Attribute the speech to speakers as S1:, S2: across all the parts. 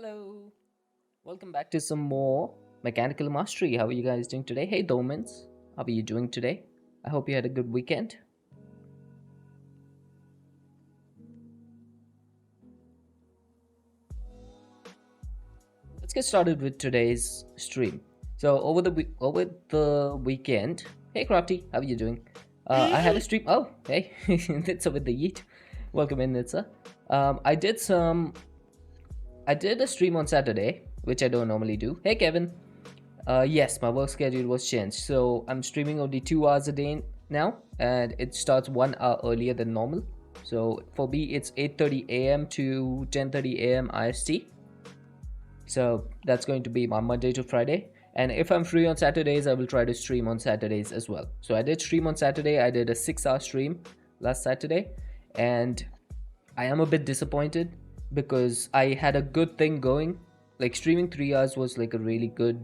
S1: Hello, welcome back to some more Mechanical Mastery. How are you guys doing today? Hey, Domans, how are you doing today? I hope you had a good weekend. Let's get started with today's stream. So over the weekend, hey Crafty, how are you doing? I had a stream. Oh, hey, Nitsa with the yeet. Welcome in, Nitsa. I did some. I did a stream on Saturday, which I don't normally do. Hey Kevin. Yes, my work schedule was changed, so I'm streaming only 2 hours a day now, and it starts 1 hour earlier than normal. So for me, it's 8:30 a.m. to 10:30 a.m. IST. So that's going to be my Monday to Friday. And if I'm free on Saturdays, I will try to stream on Saturdays as well. So I did stream on Saturday. I did a 6 hour stream last Saturday, and I am a bit disappointed because I had a good thing going. Like streaming 3 hours was like a really good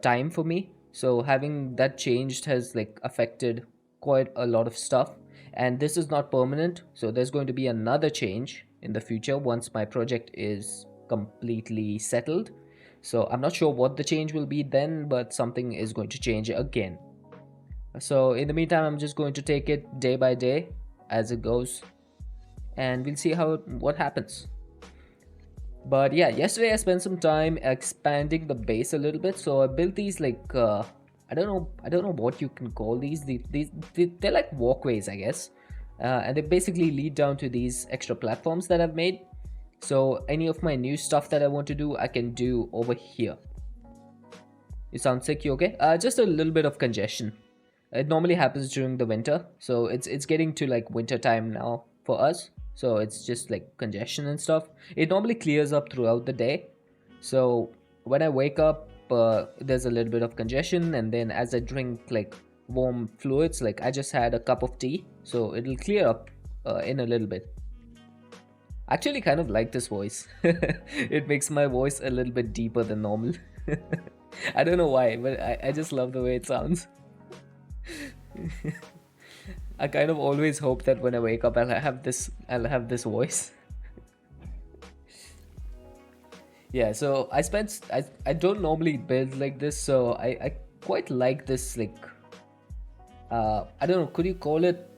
S1: time for me. So having that changed has like affected quite a lot of stuff. And this is not permanent. So there's going to be another change in the future once my project is completely settled. So I'm not sure what the change will be then, but something is going to change again. So in the meantime, I'm just going to take it day by day as it goes, and we'll see what happens. But yeah, yesterday I spent some time expanding the base a little bit. So I built these like I don't know what you can call these. They're like walkways, I guess, and they basically lead down to these extra platforms that I've made. So any of my new stuff that I want to do, I can do over here. You sound sick? You okay? Just a little bit of congestion. It normally happens during the winter, so it's getting to like winter time now for us. So it's just like congestion and stuff. It normally clears up throughout the day. So when I wake up, there's a little bit of congestion, and then as I drink like warm fluids, like I just had a cup of tea, so it'll clear up in a little bit. I actually kind of like this voice. It makes my voice a little bit deeper than normal. I don't know why, but I just love the way it sounds. I kind of always hope that when I wake up I'll have this voice. Yeah, so I don't normally build like this, so I quite like this like I don't know, could you call it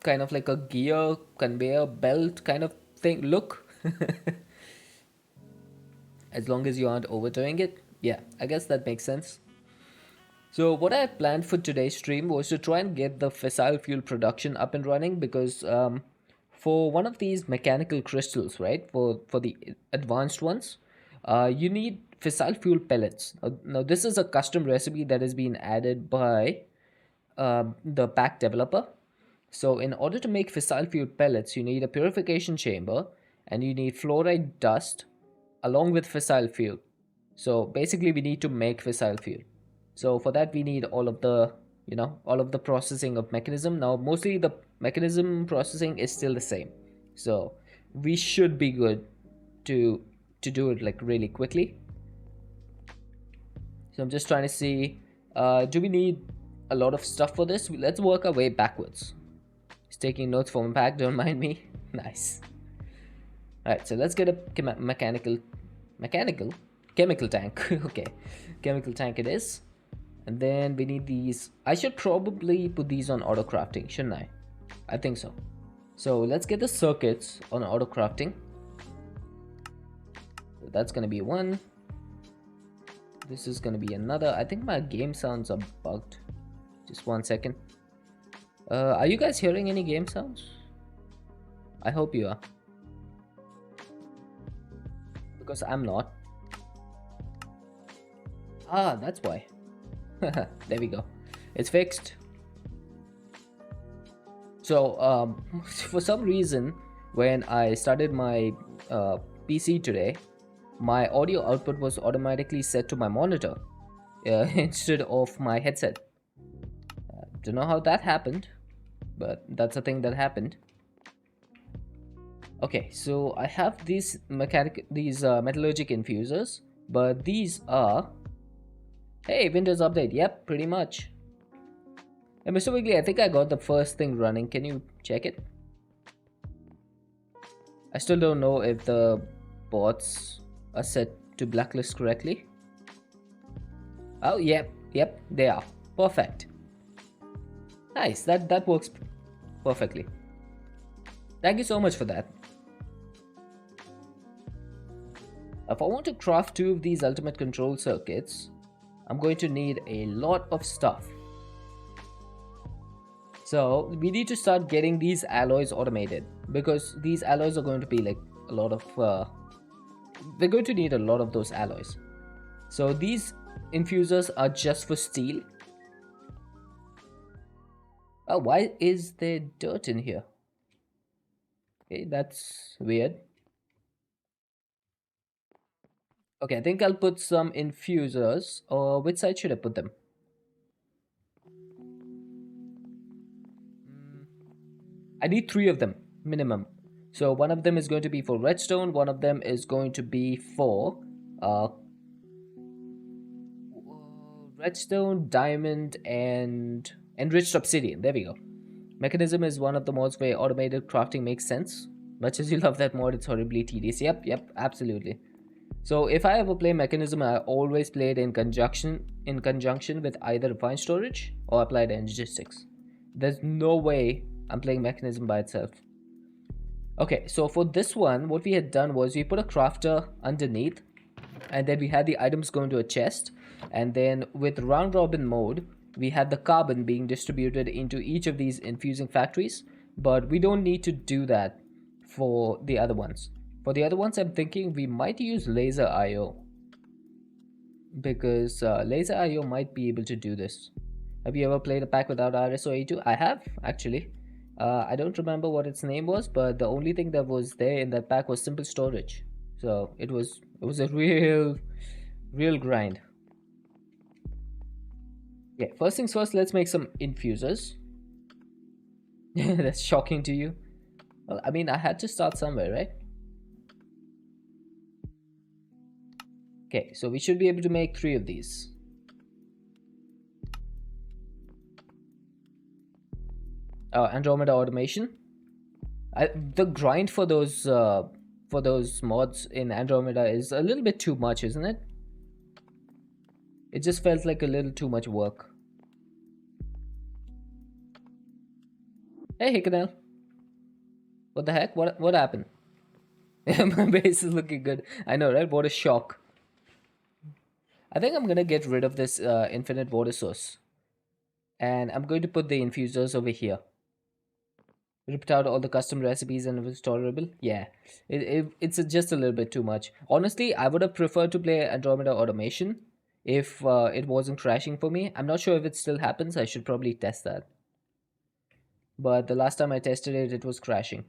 S1: kind of like a gear conveyor belt kind of thing look? As long as you aren't overdoing it. Yeah, I guess that makes sense. So what I had planned for today's stream was to try and get the fissile fuel production up and running because for one of these mechanical crystals, right, for the advanced ones, you need fissile fuel pellets. Now this is a custom recipe that has been added by the pack developer. So in order to make fissile fuel pellets, you need a purification chamber and you need fluoride dust along with fissile fuel. So basically we need to make fissile fuel. So for that we need all of the processing of mechanism. Now mostly the mechanism processing is still the same. So we should be good to do it like really quickly. So I'm just trying to see, do we need a lot of stuff for this? Let's work our way backwards. Just taking notes from pack, don't mind me. Nice. Alright, so let's get a chemical tank. Okay, chemical tank it is. And then we need these. I should probably put these on auto crafting, shouldn't I? I think so. So let's get the circuits on auto crafting. So that's gonna be one. This is gonna be another. I think my game sounds are bugged. Just 1 second. Are you guys hearing any game sounds? I hope you are. Because I'm not. Ah, that's why. There we go. It's fixed. So for some reason, when I started my PC today, my audio output was automatically set to my monitor instead of my headset. Don't know how that happened, but that's a thing that happened. Okay, so I have these metallurgic infusers, but these are... Hey, Windows update. Yep, pretty much. And Mr. Wiggly, I think I got the first thing running. Can you check it? I still don't know if the bots are set to blacklist correctly. Oh, yep, they are. Perfect. Nice, that works perfectly. Thank you so much for that. If I want to craft 2 of these ultimate control circuits, I'm going to need a lot of stuff. So we need to start getting these alloys automated, because these alloys are going to be like a lot of we're going to need a lot of those alloys. So these infusers are just for steel. Oh, why is there dirt in here? Okay, that's weird. Okay, I think I'll put some infusers. Or which side should I put them? I need 3 of them minimum. So one of them is going to be for redstone, one of them is going to be for uh, redstone, diamond, and enriched obsidian. There we go. Mechanism is one of the mods where automated crafting makes sense. Much as you love that mod, it's horribly tedious. Yep, absolutely. So if I ever play Mechanism, I always play it in conjunction with either refined storage or applied energistics. There's no way I'm playing Mechanism by itself. Okay, so for this one, what we had done was we put a crafter underneath, and then we had the items go into a chest, and then with round robin mode, we had the carbon being distributed into each of these infusing factories, but we don't need to do that for the other ones. For the other ones, I'm thinking we might use laser IO, because laser IO might be able to do this. Have you ever played a pack without RSO82? I have, actually. I don't remember what its name was, but the only thing that was there in that pack was simple storage. So it was a real grind. Yeah, first things first, let's make some infusers. That's shocking to you. Well, I mean, I had to start somewhere, right? Okay, so we should be able to make 3 of these. Andromeda automation. The grind for those mods in Andromeda is a little bit too much, isn't it? It just felt like a little too much work. Hey, Hickanel. What the heck? What happened? My base is looking good. I know, right? What a shock. I think I'm gonna get rid of this infinite water source. And I'm going to put the infusers over here. Ripped out all the custom recipes and it was tolerable. Yeah, it's just a little bit too much. Honestly, I would have preferred to play Andromeda automation if it wasn't crashing for me. I'm not sure if it still happens. I should probably test that. But the last time I tested it, it was crashing.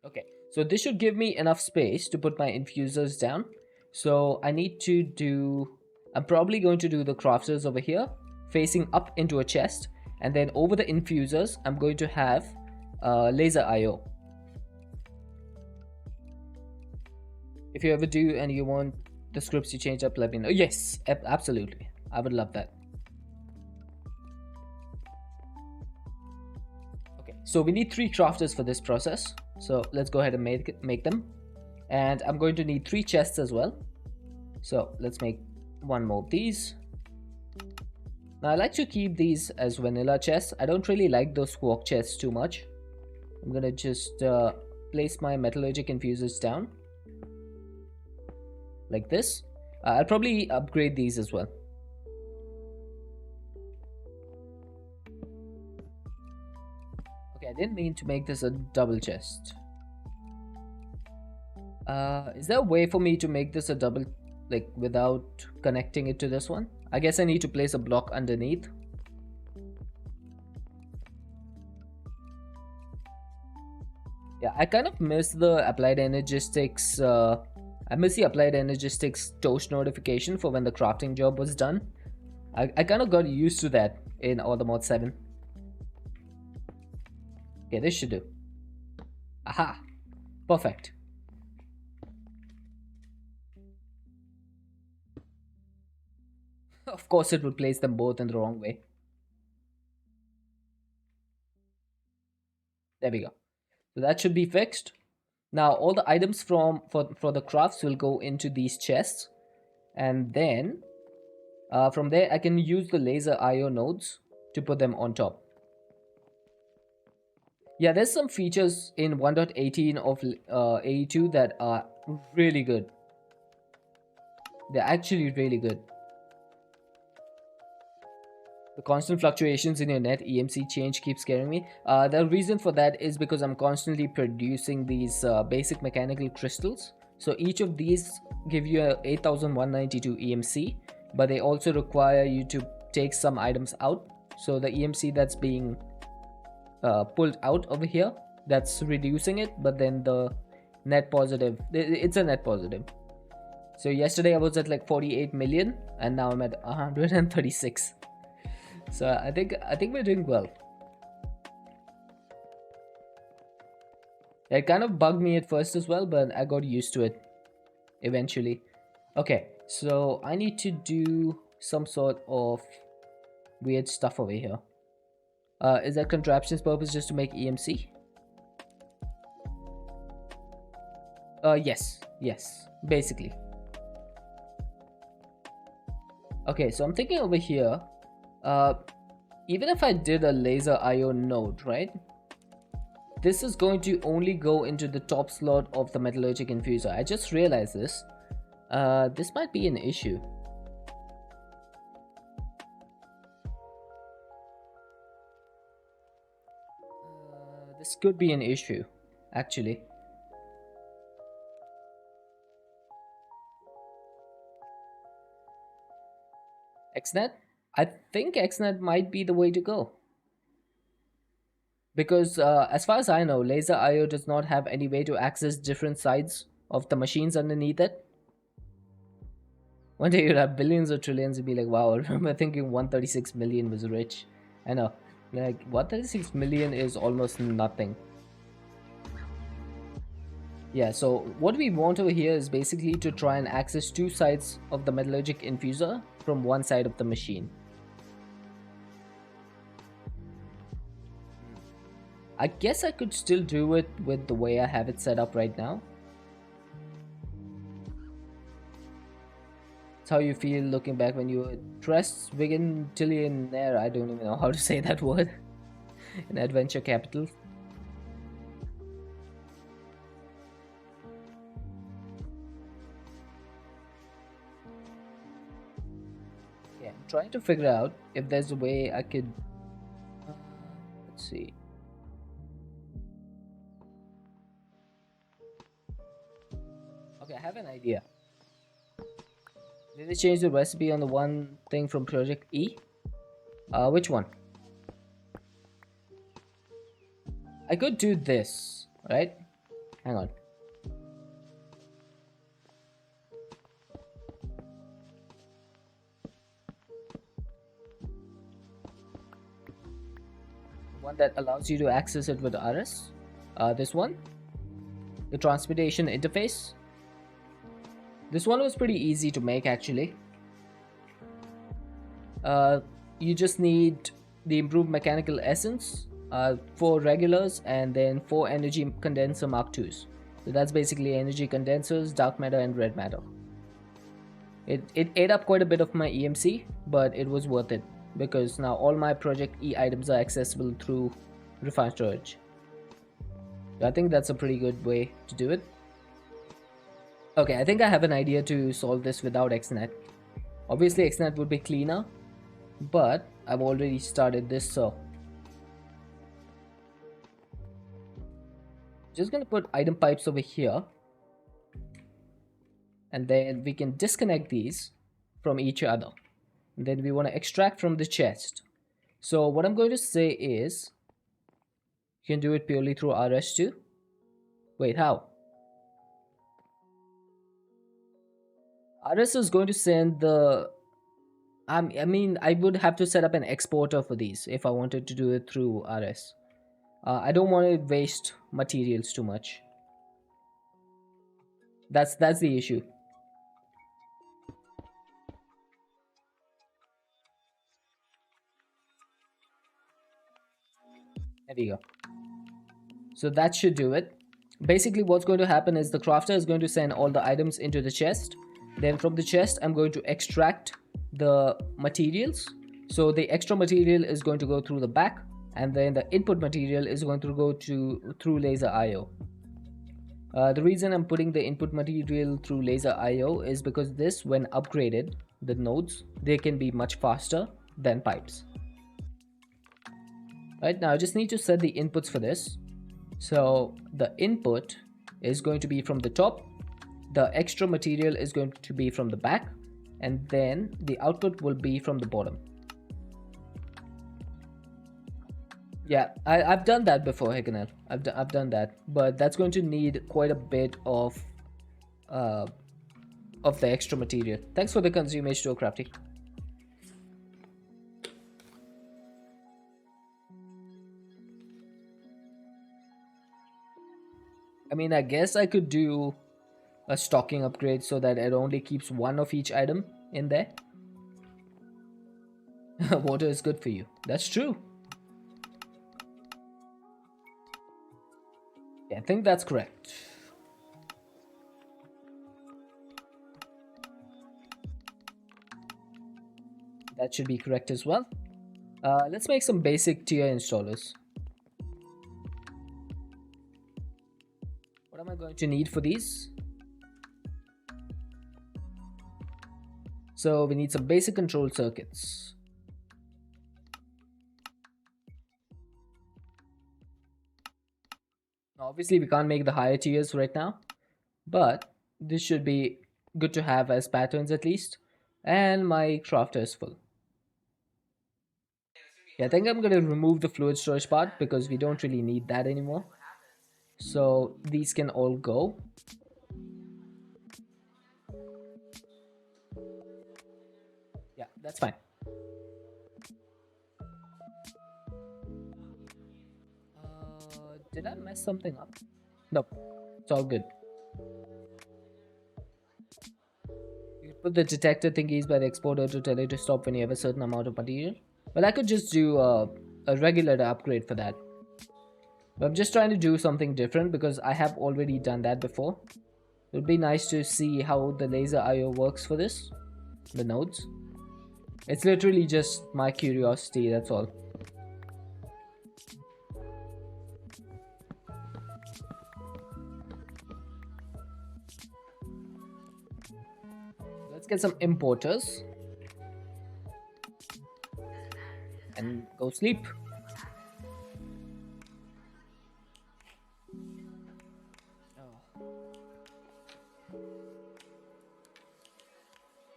S1: Okay, so this should give me enough space to put my infusers down. So I need to do... I'm probably going to do the crafters over here, facing up into a chest. And then over the infusers, I'm going to have laser IO. If you ever do and you want the scripts to change up, let me know. Yes, absolutely. I would love that. Okay, so we need 3 crafters for this process. So let's go ahead and make them. And I'm going to need 3 chests as well. So let's make 1 more of these. Now I like to keep these as vanilla chests. I don't really like those quark chests too much. I'm gonna just place my metallurgic infusers down. Like this. I'll probably upgrade these as well. Okay, I didn't mean to make this a double chest. Is there a way for me to make this a double, like without connecting it to this one? I guess I need to place a block underneath. Yeah, I kind of miss the applied energistics. I miss the applied energistics toast notification for when the crafting job was done. I kind of got used to that in All the Mod 7. Okay, this should do. Aha! Perfect. Of course, it would place them both in the wrong way. There we go. So that should be fixed. Now all the items for the crafts will go into these chests, and then from there I can use the laser IO nodes to put them on top. Yeah, there's some features in 1.18 of AE2 that are really good. They're actually really good. The constant fluctuations in your net EMC change keeps scaring me. The reason for that is because I'm constantly producing these basic mechanical crystals. So each of these give you a 8192 EMC, but they also require you to take some items out. So the EMC that's being pulled out over here, that's reducing it, but then the net positive, it's a net positive. So yesterday I was at like 48 million and now I'm at 136. So I think we're doing well. It kind of bugged me at first as well, but I got used to it eventually. Okay, so I need to do some sort of weird stuff over here. Is that contraption's purpose just to make EMC? Yes, basically. Okay, so I'm thinking over here, even if I did a laser IO node, right? This is going to only go into the top slot of the metallurgic infuser. I just realized this. This might be an issue. This could be an issue, actually. XNet? I think XNet might be the way to go. Because as far as I know, Laser IO does not have any way to access different sides of the machines underneath it. One day you'll have billions or trillions and be like, wow, I remember thinking 136 million was rich. I know. Like, 136 million is almost nothing. Yeah, so what we want over here is basically to try and access two sides of the metallurgic infuser from one side of the machine. I guess I could still do it with the way I have it set up right now. It's how you feel looking back when you were Tresswigentillionaire. I don't even know how to say that word. In Adventure Capital. Yeah, I'm trying to figure out if there's a way I could... let's see. Okay, I have an idea. Did they change the recipe on the one thing from Project E? Which one? I could do this, right? Hang on. One that allows you to access it with RS. This one. The transmutation interface. This one was pretty easy to make actually. You just need the improved mechanical essence, 4 regulars, and then 4 energy condenser Mark IIs. So that's basically energy condensers, dark matter, and red matter. It ate up quite a bit of my EMC, but it was worth it because now all my Project E items are accessible through refined storage. So I think that's a pretty good way to do it. Okay, I think I have an idea to solve this without XNet. Obviously XNet would be cleaner, but I've already started this, so just gonna put item pipes over here, and then we can disconnect these from each other, and then we want to extract from the chest. So what I'm going to say is you can do it purely through RS2. Wait, how? RS is going to send the I mean, I would have to set up an exporter for these if I wanted to do it through RS. I don't want to waste materials too much. That's the issue. There we go. So that should do it. Basically what's going to happen is the crafter is going to send all the items into the chest. Then from the chest I'm going to extract the materials. So the extra material is going to go through the back, and then the input material is going to go through laser IO. The reason I'm putting the input material through laser IO is because this, when upgraded, the nodes, they can be much faster than pipes. Right now I just need to set the inputs for this. So the input is going to be from the top, the extra material is going to be from the back, and then the output will be from the bottom. Yeah, I've done that before, Higanel. I've done that, but that's going to need quite a bit of the extra material. Thanks for the consume H2O, Crafty. I mean, I guess I could do a stocking upgrade so that it only keeps one of each item in there. Water is good for you. That's true. Yeah, I think that's correct. That should be correct as well. Let's make some basic tier installers. What am I going to need for these? So we need some basic control circuits. Obviously we can't make the higher tiers right now, but this should be good to have as patterns at least. And my crafter is full. Yeah, I think I'm going to remove the fluid storage part because we don't really need that anymore. So these can all go. Yeah, that's fine. Did I mess something up? Nope, it's all good. You put the detector thingies by the exporter to tell it to stop when you have a certain amount of material. Well, I could just do a regular upgrade for that. But I'm just trying to do something different because I have already done that before. It would be nice to see how the laser IO works for this, the nodes. It's literally just my curiosity, that's all. Let's get some importers and go sleep.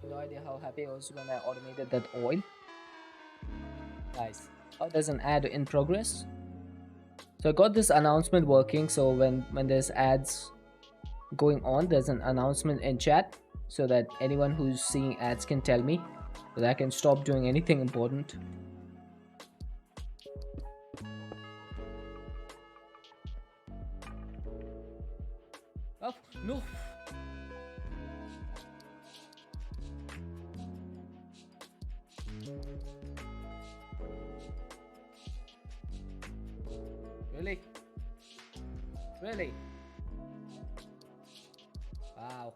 S1: No idea how happy I was when I automated that oil. Nice. Oh, there's an ad in progress. So I got this announcement working, so when there's ads going on, there's an announcement in chat so that anyone who's seeing ads can tell me that I can stop doing anything important. Oh, no. Really? Really? Wow.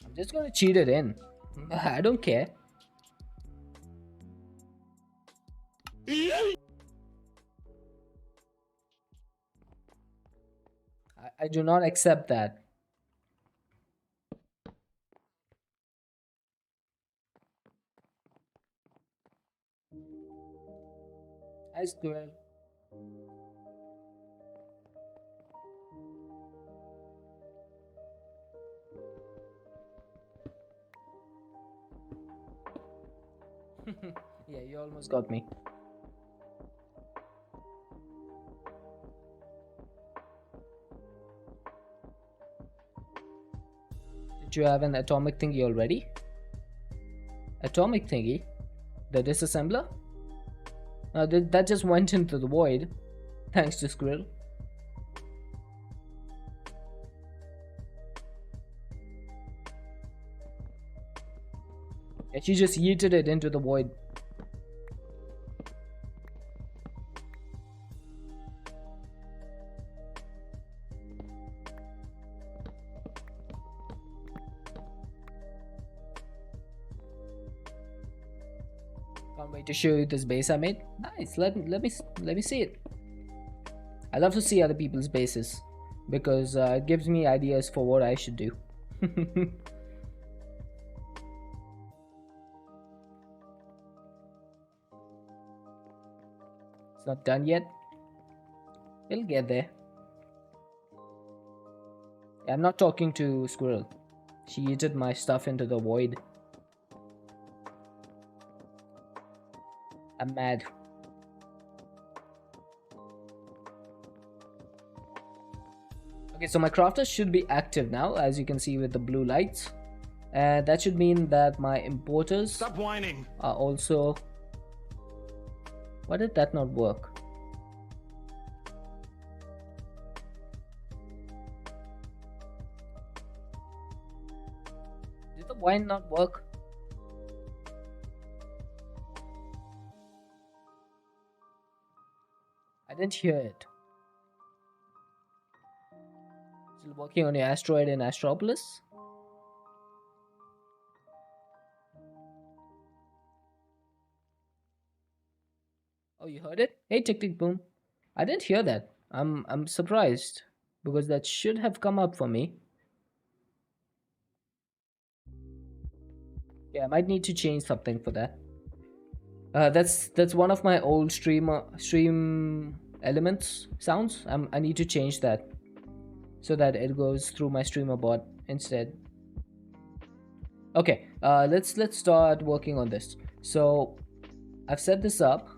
S1: I'm just gonna cheat it in. I don't care. I do not accept that. I swear. Yeah, you almost got me. Did you have an atomic thingy already? Atomic thingy? The disassembler? That just went into the void. Thanks to Skrill. Yeah, she just yeeted it into the void. Can't wait to show you this base I made. Nice. Let me see it. I love to see other people's bases because it gives me ideas for what I should do. It's not done yet. It'll get there. Yeah, I'm not talking to Squirrel. She yeeted my stuff into the void. I'm mad. Okay, so my crafter should be active now, as you can see with the blue lights. And that should mean that my importers
S2: Stop whining.
S1: are also... Why did that not work? Did the wine not work? I didn't hear it. Still working on your asteroid in Astropolis? Oh, you heard it? Hey, Tick Tick Boom. I didn't hear that. I'm surprised because that should have come up for me. Yeah, I might need to change something for that. That's one of my old stream elements sounds. I need to change that so that it goes through my streamer bot instead. Okay, let's start working on this. So I've set this up.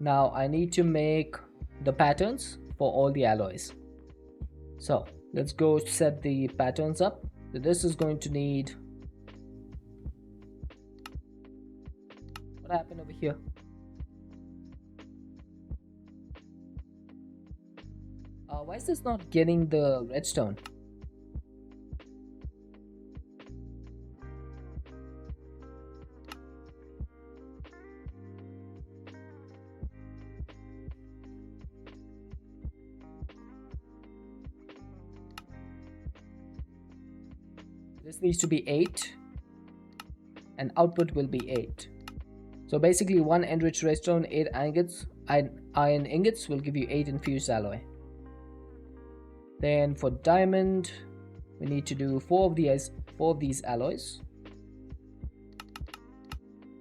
S1: Now I need to make the patterns for all the alloys. So let's go set the patterns up. So this is going to need... What happened over here? Why is this not getting the redstone? This needs to be 8 and output will be 8. So basically 1 enriched redstone, 8 ingots, iron ingots will give you 8 infused alloy. Then for diamond, we need to do 4 of these alloys.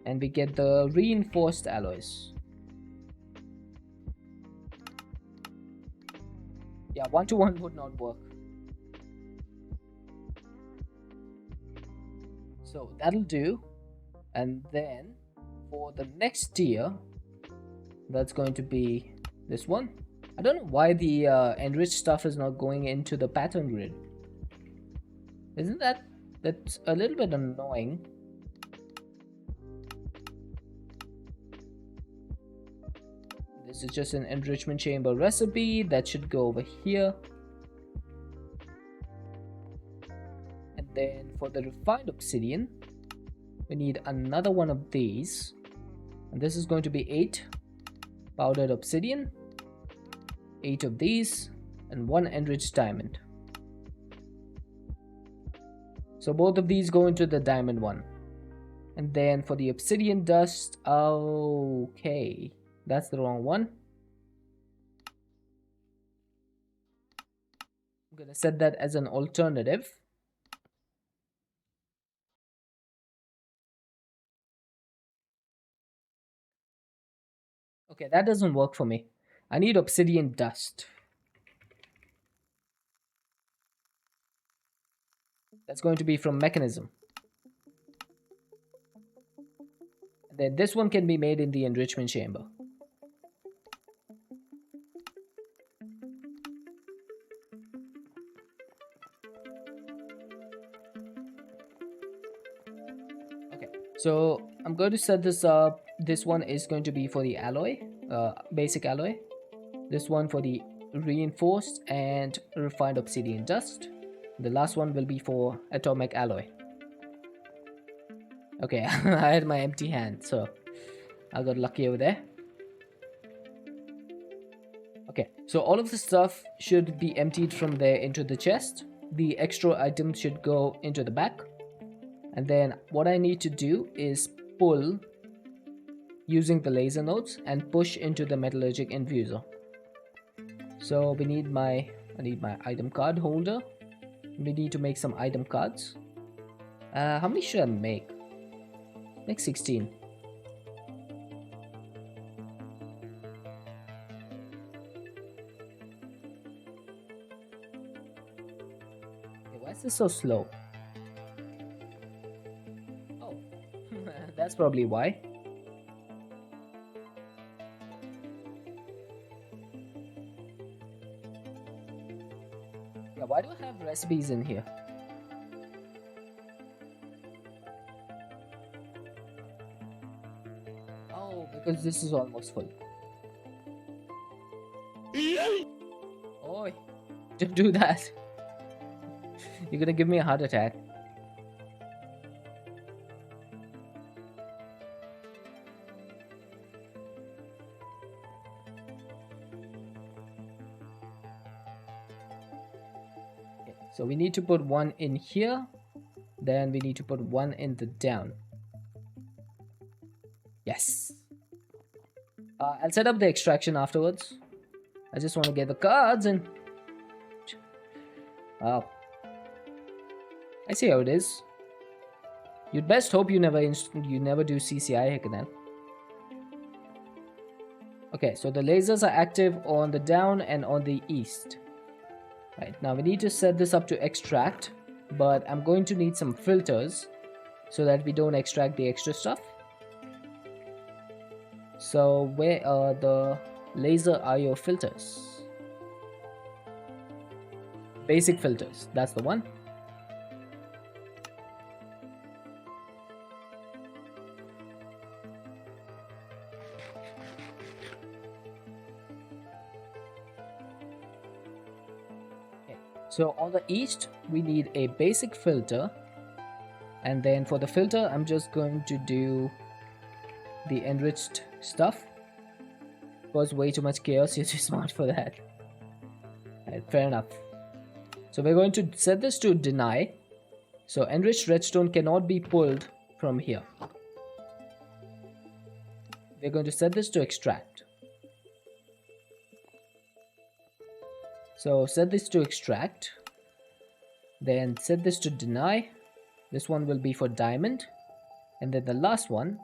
S1: And we get the reinforced alloys. Yeah, 1-to-1 would not work. So that'll do. And then for the next tier, that's going to be this one. I don't know why the enriched stuff is not going into the pattern grid. Isn't that's a little bit annoying? This is just an enrichment chamber recipe that should go over here. And then for the refined obsidian, we need another one of these. And this is going to be 8 powdered obsidian, 8 of these, and 1 enriched diamond. So both of these go into the diamond one. And then for the obsidian dust, okay, that's the wrong one. I'm gonna set that as an alternative. Okay, that doesn't work for me. I need obsidian dust. That's going to be from mechanism. And then this one can be made in the enrichment chamber. Okay, so I'm going to set this up. This one is going to be for the alloy, basic alloy. This one for the reinforced and refined obsidian dust. The last one will be for atomic alloy. Okay, I had my empty hand, so I got lucky over there. Okay, so all of the stuff should be emptied from there into the chest. The extra items should go into the back. And then what I need to do is pull using the laser nodes and push into the metallurgic infuser. So we need I need my item card holder. We need to make some item cards. How many should I make? Make 16. Okay, why is this so slow? Oh, that's probably why. Yeah, why do I have recipes in here? Oh, because this is almost full. Oi, don't do that. You're gonna give me a heart attack. Okay, so we need to put one in here. Then we need to put one in the down. Yes. I'll set up the extraction afterwards. I just want to get the cards and... Wow. I see how it is. You'd best hope you never do CCI Hikanan. Okay, so the lasers are active on the down and on the east. Right, now we need to set this up to extract, but I'm going to need some filters so that we don't extract the extra stuff. So where are the laser IO filters? Basic filters, that's the one. Okay. So on the east, we need a basic filter. And then for the filter, I'm just going to do the enriched stuff. It was way too much chaos, you're too smart for that. Right, fair enough. So we're going to set this to deny. So enriched redstone cannot be pulled from here. We're going to set this to extract. So set this to extract. Then set this to deny. This one will be for diamond. And then the last one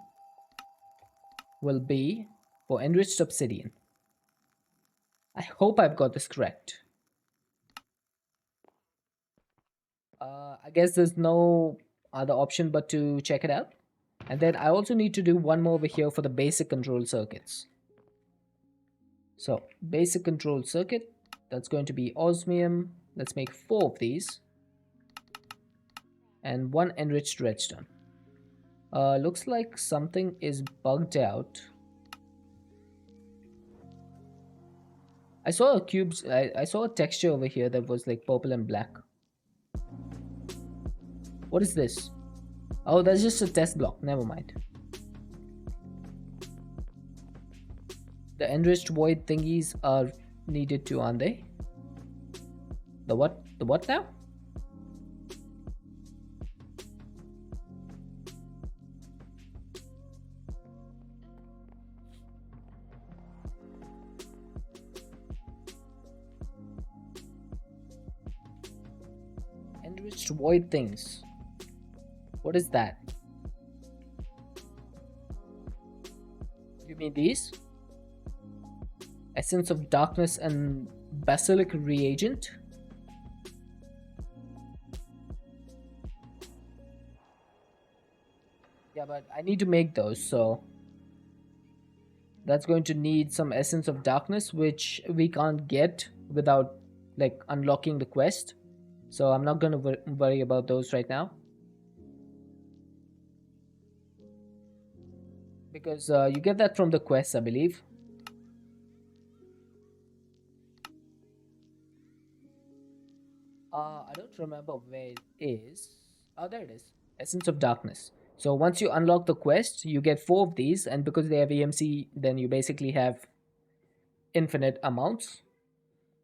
S1: will be for enriched obsidian. I hope I've got this correct. I guess there's no other option but to check it out. And then I also need to do one more over here for the basic control circuits. So basic control circuit, that's going to be osmium. Let's make 4 of these. And 1 enriched redstone. Looks like something is bugged out. I saw a cube, I saw a texture over here that was like purple and black. What is this? Oh, that's just a test block. Never mind. The enriched void thingies are needed too, aren't they? The what? The what now? Enriched void things. What is that? You mean these? Essence of darkness and basilic reagent? Yeah, but I need to make those, so that's going to need some essence of darkness, which we can't get without like unlocking the quest. So I'm not gonna worry about those right now. Because you get that from the quest, I believe. I don't remember where it is. Oh, there it is. Essence of Darkness. So once you unlock the quest, you get 4 of these, and because they have EMC, then you basically have infinite amounts.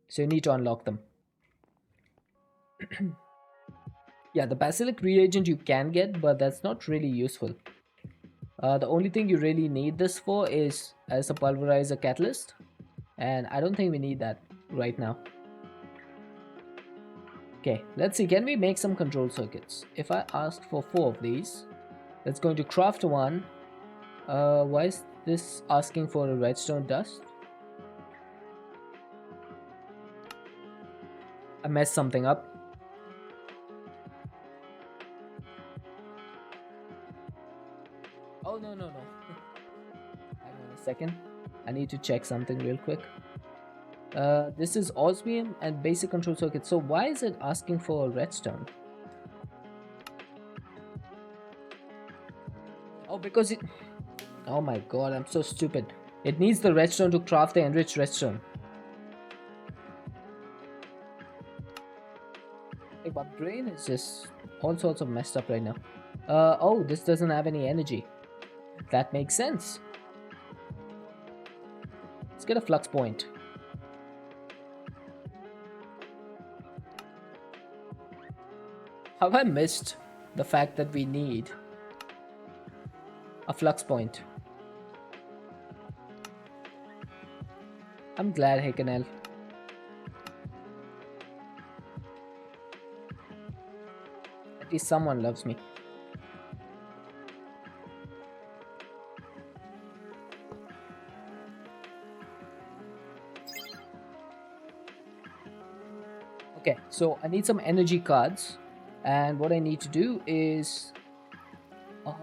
S1: So you need to unlock them. Yeah, the basilic reagent you can get, but that's not really useful. The only thing you really need this for is as a pulverizer catalyst, and I don't think we need that right now. Okay, let's see, can we make some control circuits? If I ask for 4 of these, that's going to craft one. Why is this asking for a redstone dust? I messed something up. Oh, no, no, no. Hang on a second. I need to check something real quick. This is osmium and basic control circuit. So why is it asking for a redstone? Oh, because it... Oh my god, I'm so stupid. It needs the redstone to craft the enriched redstone. Like, my brain is just all sorts of messed up right now. Oh, this doesn't have any energy. That makes sense. Let's get a flux point. Have I missed the fact that we need a flux point? I'm glad, Hickenel. At least someone loves me. Okay, so I need some energy cards, and what I need to do is... Oh,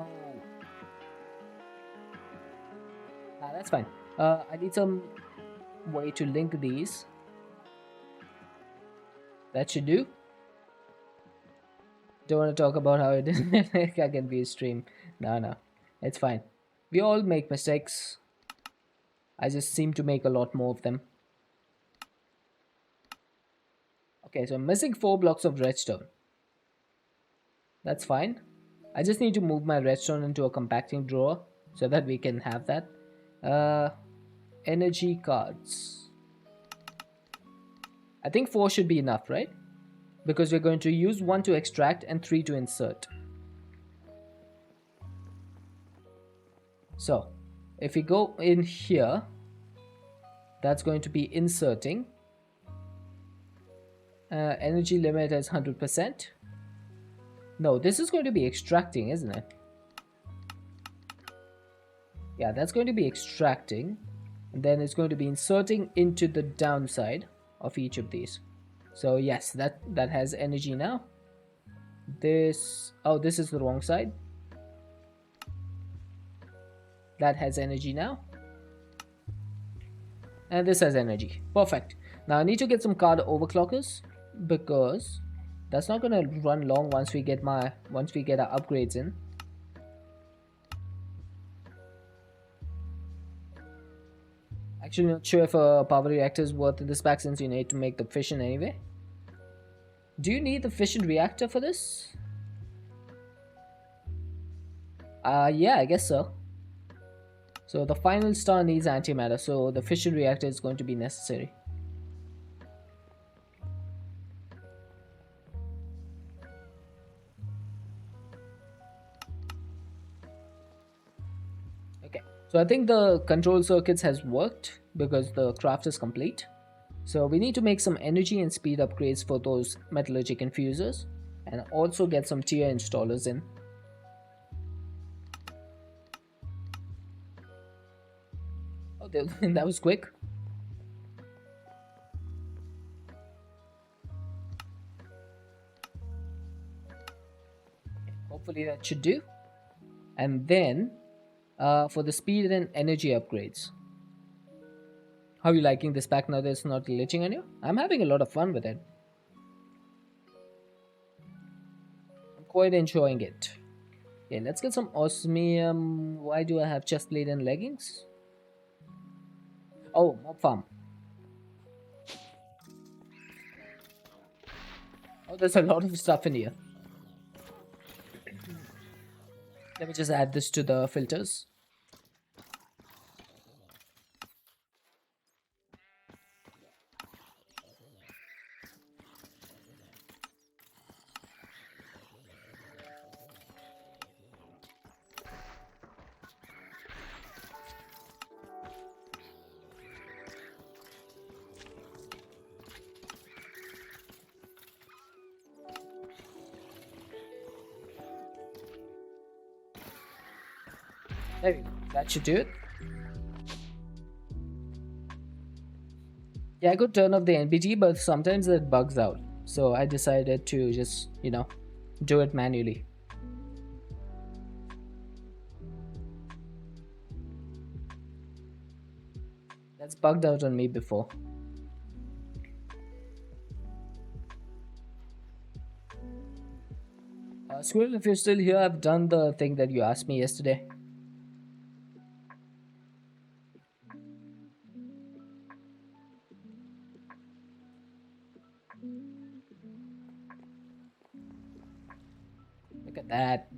S1: that's fine. I need some way to link these. That should do. Don't want to talk about how it is. I can be a stream. No, it's fine. We all make mistakes. I just seem to make a lot more of them. Okay, so I'm missing 4 blocks of redstone. That's fine. I just need to move my redstone into a compacting drawer so that we can have that. Energy cards. I think 4 should be enough, right? Because we're going to use 1 to extract and 3 to insert. So, if we go in here, that's going to be inserting. Energy limit is 100%. No, this is going to be extracting, isn't it? Yeah, that's going to be extracting. And then it's going to be inserting into the downside of each of these. So yes, that has energy now. This... Oh, this is the wrong side. That has energy now. And this has energy. Perfect. Now I need to get some card overclockers, because that's not gonna run long once we get our upgrades in. Actually, not sure if a power reactor is worth this pack, since you need to make the fission anyway. Do you need the fission reactor for this? Yeah, I guess so. So the final star needs antimatter, so the fission reactor is going to be necessary. Okay, so I think the control circuits has worked because the craft is complete. So we need to make some energy and speed upgrades for those metallurgic infusers, and also get some tier installers in. Oh, that was quick. Hopefully that should do. And then for the speed and energy upgrades. How are you liking this pack now that it's not glitching on you? I'm having a lot of fun with it. I'm quite enjoying it. Okay, let's get some osmium. Why do I have chestplate and leggings? Oh, mob farm. Oh, there's a lot of stuff in here. Let me just add this to the filters. There we go. That should do it. Yeah, I could turn off the NPG, but sometimes it bugs out. So I decided to just, do it manually. That's bugged out on me before. Squirrel, if you're still here, I've done the thing that you asked me yesterday. Look at that.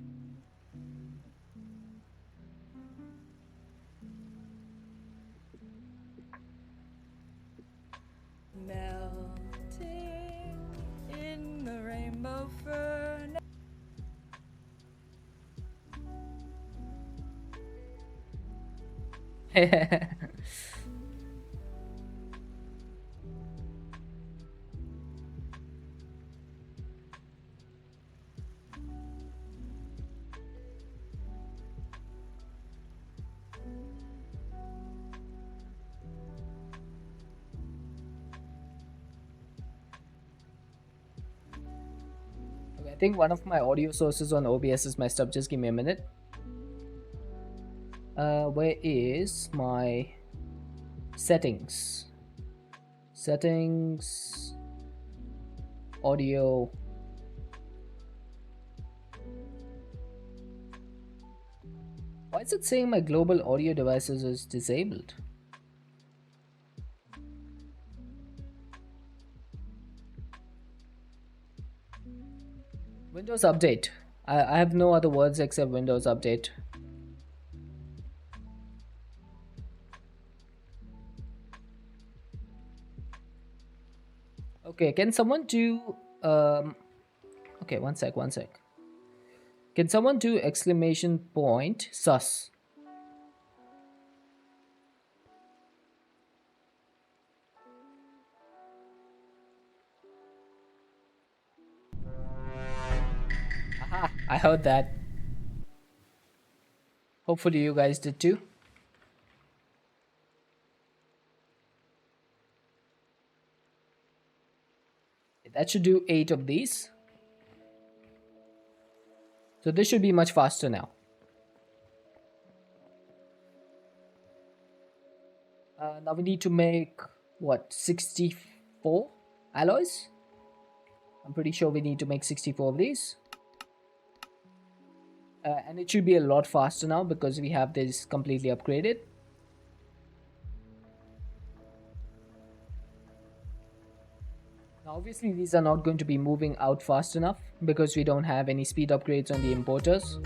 S2: Melting in the rainbow furnace.
S1: Okay, I think one of my audio sources on OBS is messed up. Just give me a minute. Where is my settings? Settings, audio. Why is it saying my global audio devices is disabled? Windows Update. I have no other words except Windows Update. Okay, can someone do okay, one sec. Can someone do exclamation point sus? Aha, I heard that. Hopefully you guys did too. That should do 8 of these. So this should be much faster now. Now we need to make, what, 64 alloys? I'm pretty sure we need to make 64 of these. And it should be a lot faster now because we have this completely upgraded. Now obviously these are not going to be moving out fast enough because we don't have any speed upgrades on the importers.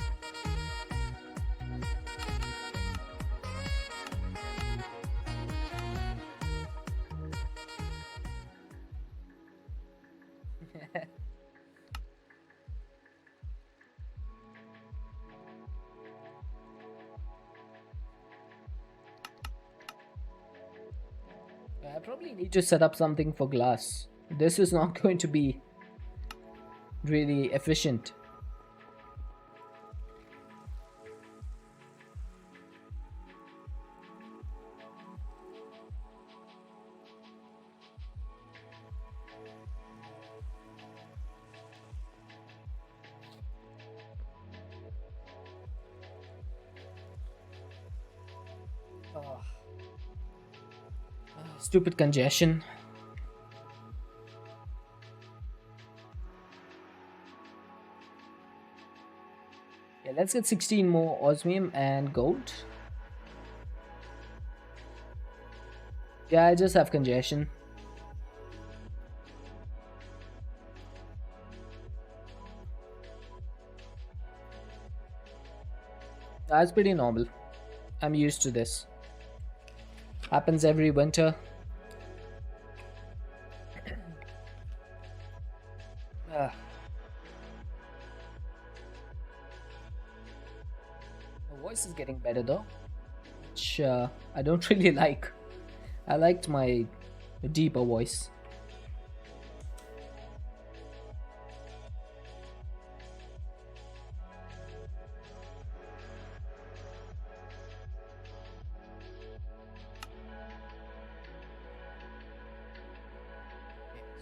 S1: I probably need to set up something for glass. This is not going to be really efficient. Oh. Stupid congestion. Yeah, let's get 16 more osmium and gold. Yeah, I just have congestion. That's pretty normal. I'm used to this. Happens every winter. Ah, my voice is getting better though, which I don't really like. I liked my deeper voice.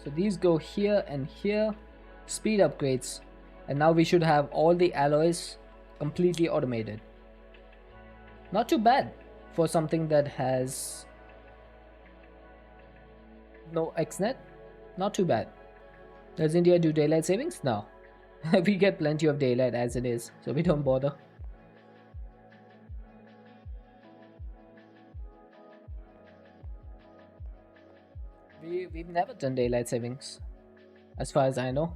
S1: So these go here and here, speed upgrades, and now we should have all the alloys completely automated. Not too bad for something that has no XNet. Not too bad. Does India do daylight savings? No. We get plenty of daylight as it is, so we don't bother. We've never done daylight savings, as far as I know.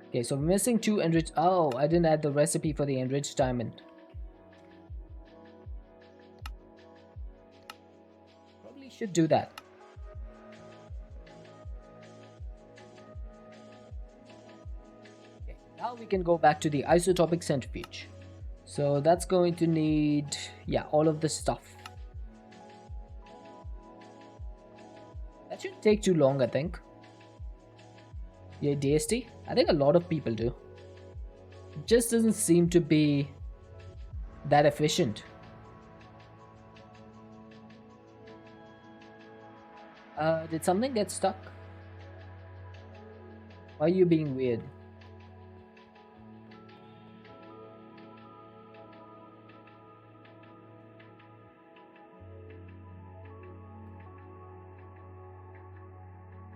S1: Okay, so we're missing 2 enriched. Oh, I didn't add the recipe for the enriched diamond. Probably should do that. Okay, now we can go back to the isotopic centrifuge. So that's going to need, yeah, all of the stuff. That shouldn't take too long, I think. Yeah, DST? I think a lot of people do. It just doesn't seem to be that efficient. Did something get stuck? Why are you being weird?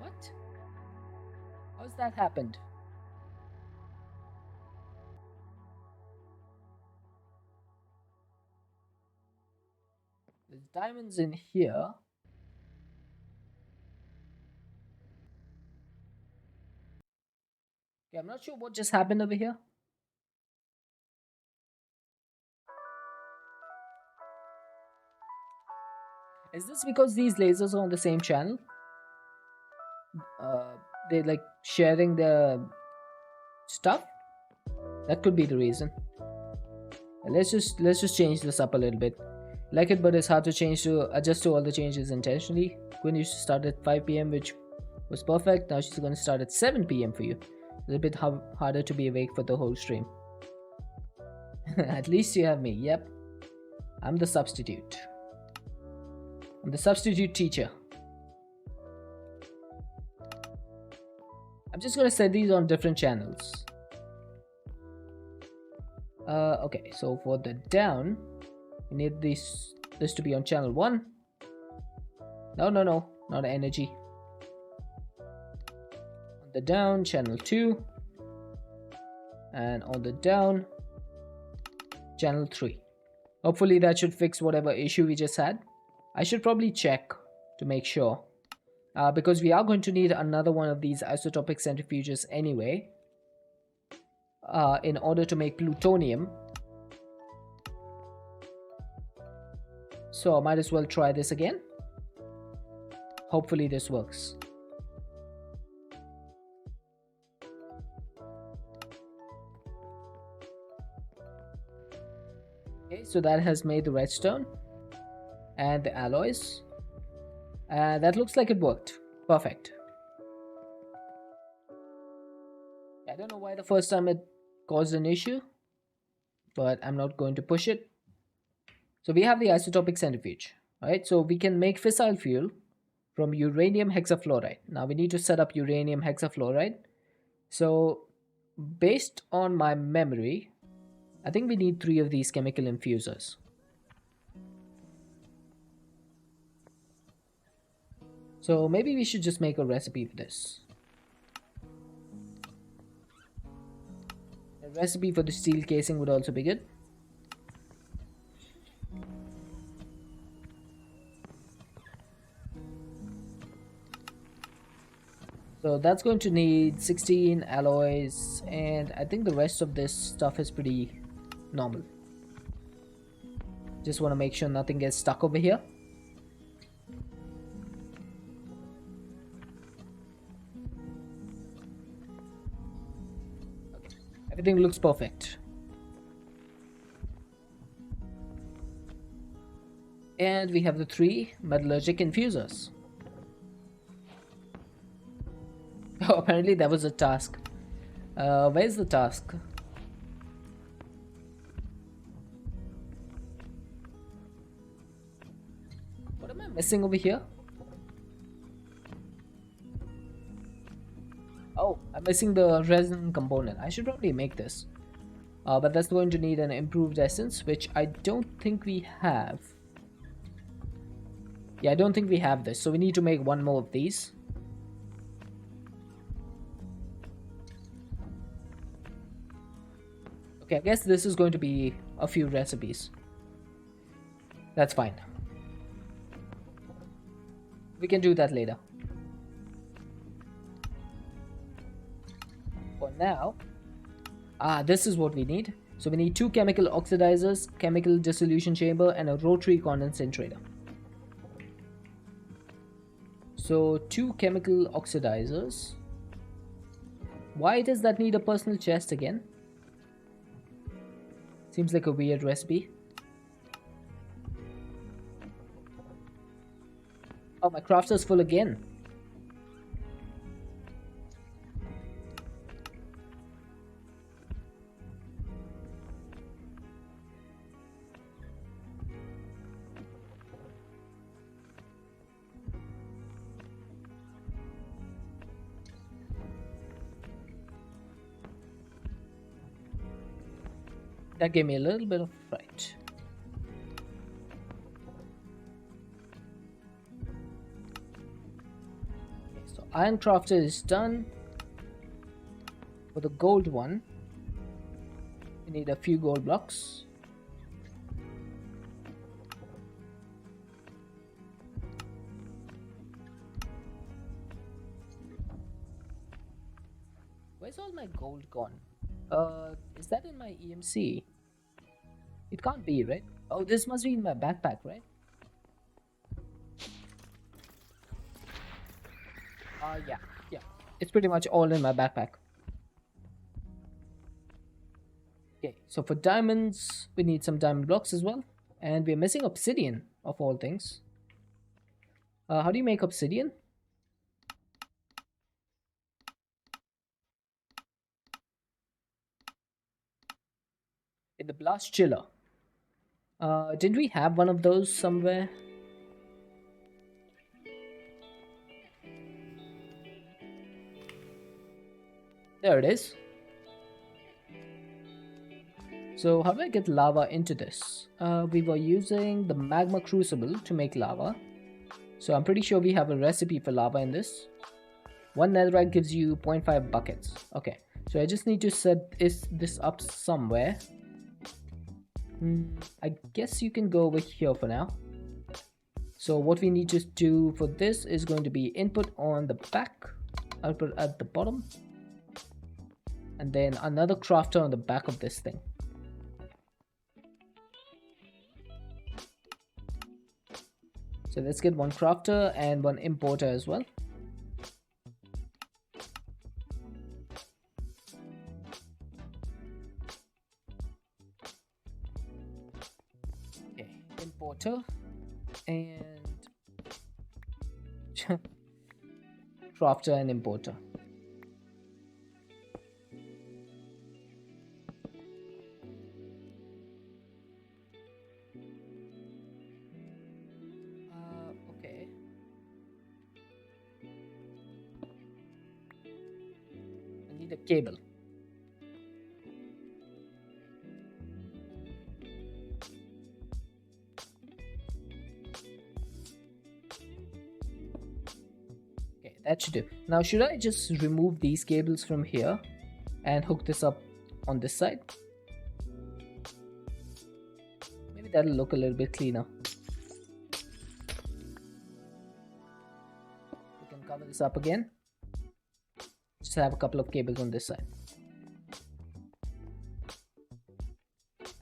S1: What? How's that happened? There's diamonds in here. Okay, I'm not sure what just happened over here. Is this because these lasers are on the same channel? They're like sharing the stuff? That could be the reason. Let's just change this up a little bit. Like it, but it's hard to adjust to all the changes intentionally. Quinn used to start at 5 p.m., which was perfect. Now she's going to start at 7 p.m. for you. A little bit harder to be awake for the whole stream. At least you have me. Yep, I'm the substitute. I'm the substitute teacher. I'm just going to set these on different channels. Okay, so for the down, we need this to be on channel 1. No, not energy. On the down, channel 2. And on the down, channel 3. Hopefully that should fix whatever issue we just had. I should probably check to make sure. Because we are going to need another one of these isotopic centrifuges anyway. In order to make plutonium. So I might as well try this again. Hopefully this works. Okay, so that has made the redstone and the alloys. That looks like it worked. Perfect. I don't know why the first time it caused an issue, but I'm not going to push it. So we have the isotopic centrifuge, right? So we can make fissile fuel from uranium hexafluoride. Now we need to set up uranium hexafluoride. So based on my memory, I think we need 3 of these chemical infusers. So maybe we should just make a recipe for this. A recipe for the steel casing would also be good. So that's going to need 16 alloys, and I think the rest of this stuff is pretty normal. Just want to make sure nothing gets stuck over here. Okay. Everything looks perfect. And we have the 3 metallurgic infusers. Oh, apparently that was a task. Where's the task? What am I missing over here? Oh, I'm missing the resin component. I should probably make this. But that's going to need an improved essence, which I don't think we have. Yeah, I don't think we have this, so we need to make 1 more of these. Okay, I guess this is going to be a few recipes. That's fine. We can do that later. For now, this is what we need. So we need 2 chemical oxidizers, chemical dissolution chamber, and a rotary concentrator. So 2 chemical oxidizers. Why does that need a personal chest again? Seems like a weird recipe. Oh, my crafter's full again. That gave me a little bit of fright. Okay, so iron crafter is done. For the gold one, we need a few gold blocks. Where's all my gold gone? Is that in my EMC? It can't be, right? Oh, this must be in my backpack, right? Yeah. It's pretty much all in my backpack. Okay, so for diamonds, we need some diamond blocks as well. And we're missing obsidian, of all things. How do you make obsidian? In the blast chiller. Didn't we have one of those somewhere? There it is. So how do I get lava into this? We were using the magma crucible to make lava. So I'm pretty sure we have a recipe for lava in this. 1 netherite gives you 0.5 buckets. Okay, so I just need to set this up somewhere. I guess you can go over here for now. So what we need to do for this is going to be input on the back, output at the bottom, and then another crafter on the back of this thing. So let's get 1 crafter and 1 importer as well. Okay, importer and crafter and importer. Okay. I need a cable. That should do. Now should I just remove these cables from here and hook this up on this side? Maybe that'll look a little bit cleaner. We can cover this up again. Just have a couple of cables on this side.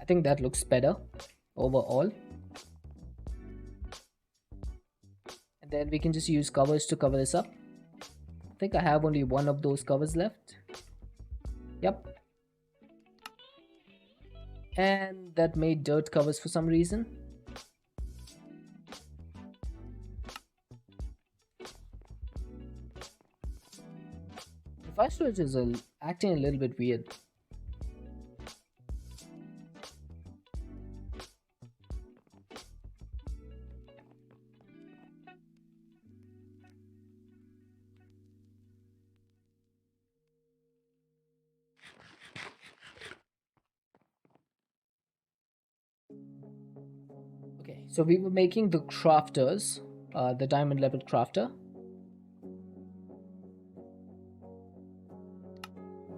S1: I think that looks better overall. And then we can just use covers to cover this up. I think I have only one of those covers left. Yep. And that made dirt covers for some reason. The fire storage is acting a little bit weird. Okay, so we were making the crafters, the diamond level crafter.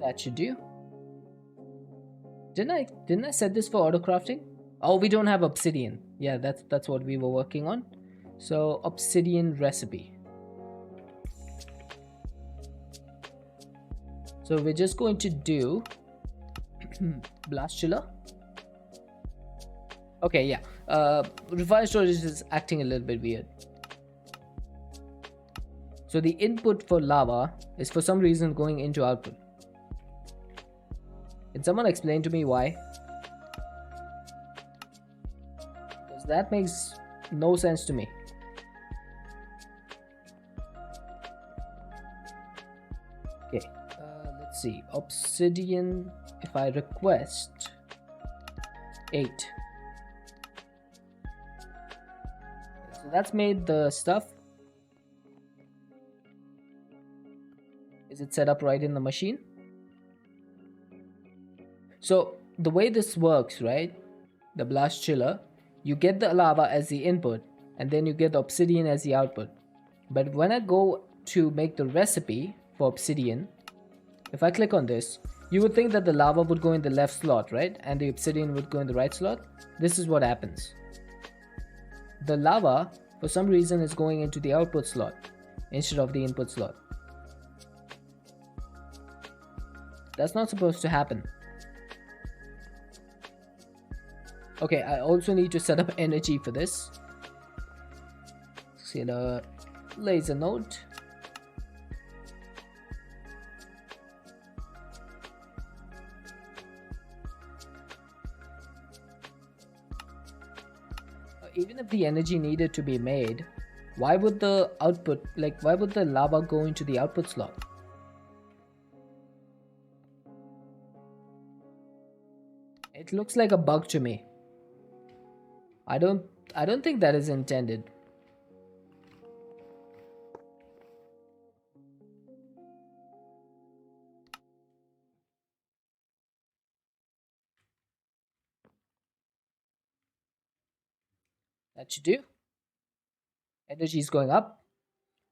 S1: That should do. Didn't I set this for auto crafting? Oh, we don't have obsidian. Yeah, that's what we were working on. So obsidian recipe. So we're just going to do blast chiller. Okay, yeah. Fire storage is acting a little bit weird. So the input for lava is for some reason going into output. Can someone explain to me why? Because that makes no sense to me. Okay, let's see. Obsidian, if I request 8. So that's made the stuff. Is it set up right in the machine? So the way this works, right? The blast chiller, you get the lava as the input and then you get the obsidian as the output. But when I go to make the recipe for obsidian, if I click on this, you would think that the lava would go in the left slot, right? And the obsidian would go in the right slot. This is what happens. The lava, for some reason, is going into the output slot instead of the input slot. That's not supposed to happen. Okay, I also need to set up energy for this. See the laser node. Even if the energy needed to be made, why would the output, why would the lava go into the output slot? It looks like a bug to me. I don't think that is intended. That should do. Energy is going up.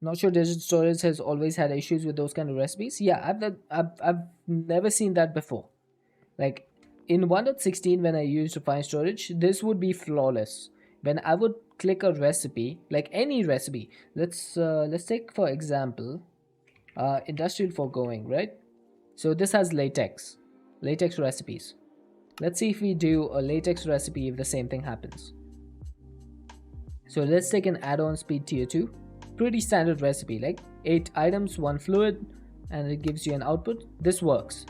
S1: Not sure Digital Storage has always had issues with those kind of recipes. Yeah, I've never seen that before. Like in 1.16 when I used Refined Storage, this would be flawless. When I would click a recipe, like any recipe, let's take for example, industrial foregoing, right? So this has latex recipes. Let's see if we do a latex recipe if the same thing happens. So let's take an add-on speed tier 2. Pretty standard recipe, like 8 items, 1 fluid, and it gives you an output. This works.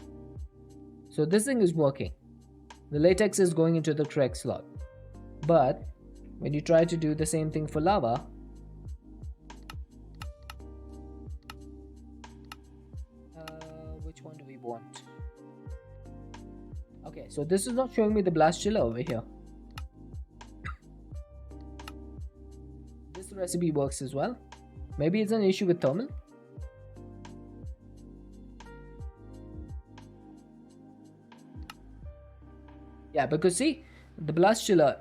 S1: So this thing is working. The latex is going into the correct slot. But when you try to do the same thing for lava, which one do we want? Okay, so this is not showing me the blast chiller over here. This recipe works as well. Maybe it's an issue with thermal. Yeah, because see, the blast chiller,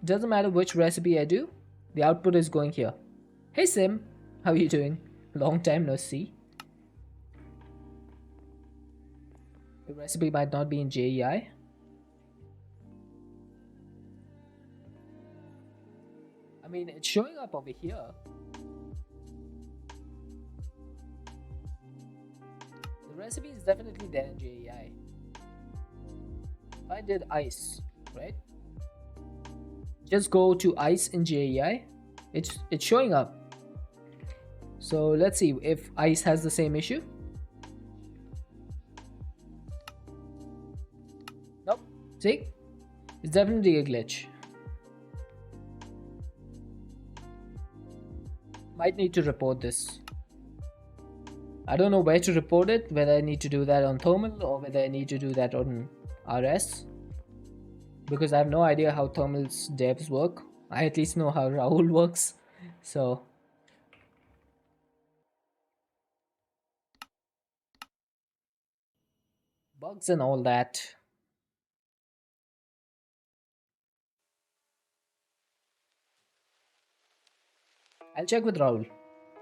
S1: doesn't matter which recipe I do, the output is going here. Hey Sim, how are you doing? Long time no see. The recipe might not be in JEI. I mean, it's showing up over here. The recipe is definitely there in JEI. I did ice, right? Just go to ice in JEI. It's showing up. So let's see if ice has the same issue. Nope. See? It's definitely a glitch. Might need to report this. I don't know where to report it, whether I need to do that on Thermal or whether I need to do that on RS. Because I have no idea how Thermal's devs work. I at least know how Rahul works. So bugs and all that. I'll check with Rahul.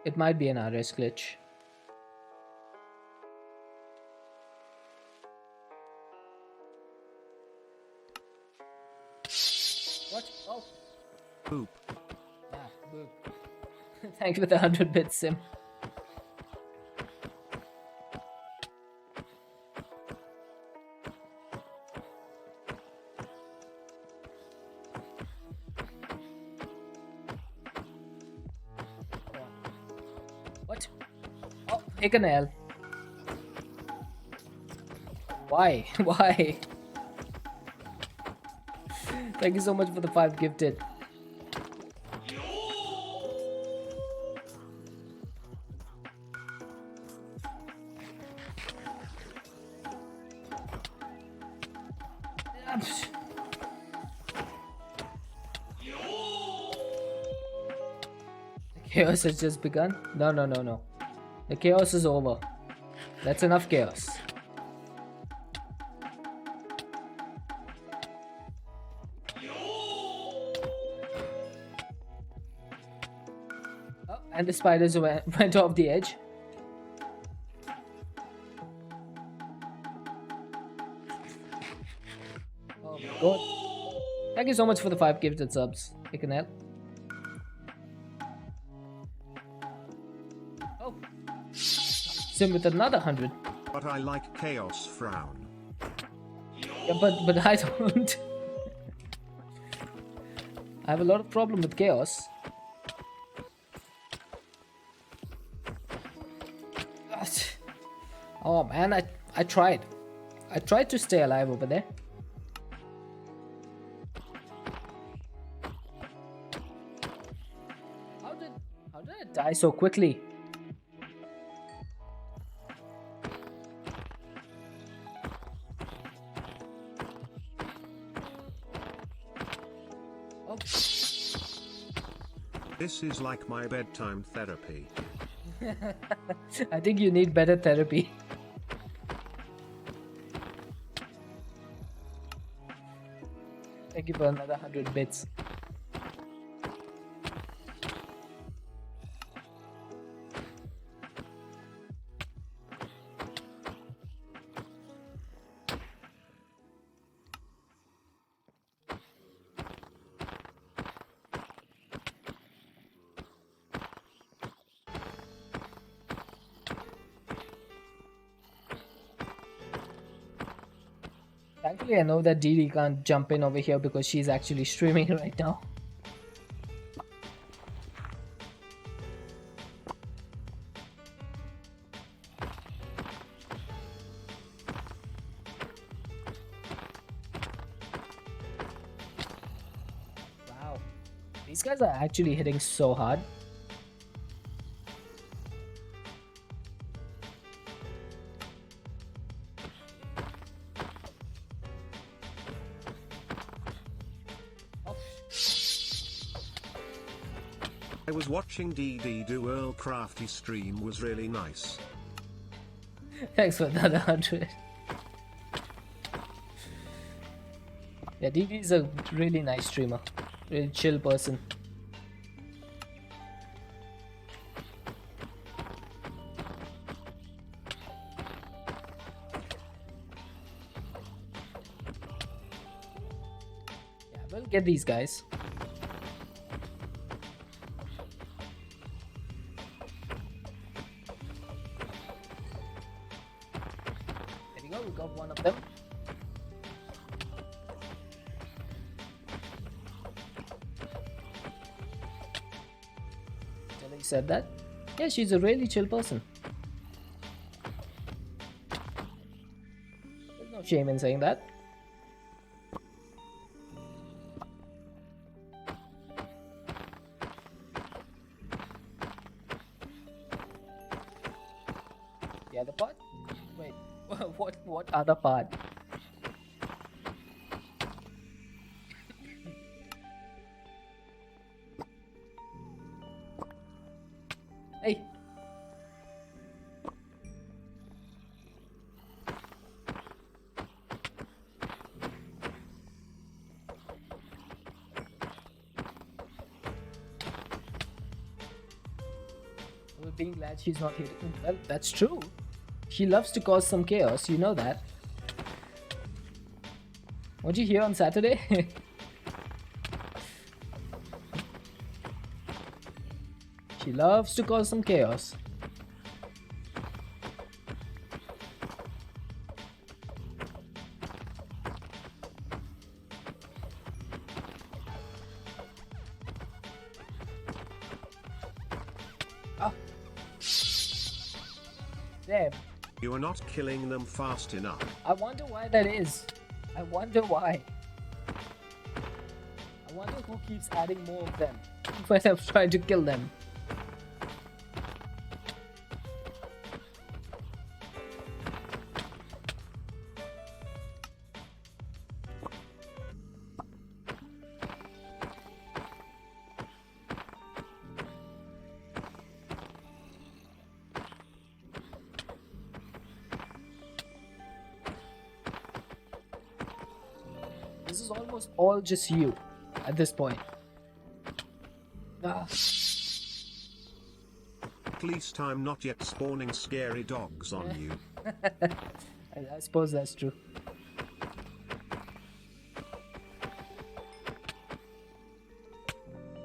S1: It might be an RS glitch. What? Oh.
S3: Boop.
S1: Ah, boop. Thank you for the 100 bits, Sim. What? Oh, take an L. Why? Why? Thank you so much for the 5 gifted. The chaos has just begun? No, no, no, no. The chaos is over. That's enough chaos. Oh, and the spiders went off the edge. Oh my god. Thank you so much for the 5 gifted subs. Take an L. Oh. Sim with another 100.
S3: But I like chaos frown.
S1: Yeah, but I don't. I have a lot of problem with chaos. Oh man, I tried. I tried to stay alive over there. How did I die so quickly? Oh.
S3: This is like my bedtime therapy.
S1: I think you need better therapy. Thank you for another 100 bits. Thankfully, I know that Didi can't jump in over here because she's actually streaming right now. Wow. These guys are actually hitting so hard.
S3: I was watching DD do Earl Crafty stream, was really nice.
S1: Thanks for another 100. Yeah, DD is a really nice streamer. Really chill person. Yeah, we'll get these guys. There we go, we got one of them. who said that. Yeah, she's a really chill person. There's no shame in saying that. The other part? Wait, what other part? Hey. We're being glad she's not here. Well, that's true. She loves to cause some chaos, you know that. Weren't you here on Saturday? She loves to cause some chaos. Oh. There.
S3: You are not killing them fast enough.
S1: I wonder why that is. I wonder why. I wonder who keeps adding more of them when I'm trying to kill them. This is almost all just you at this point. Ah.
S3: At least I'm not yet spawning scary dogs on you.
S1: I suppose that's true.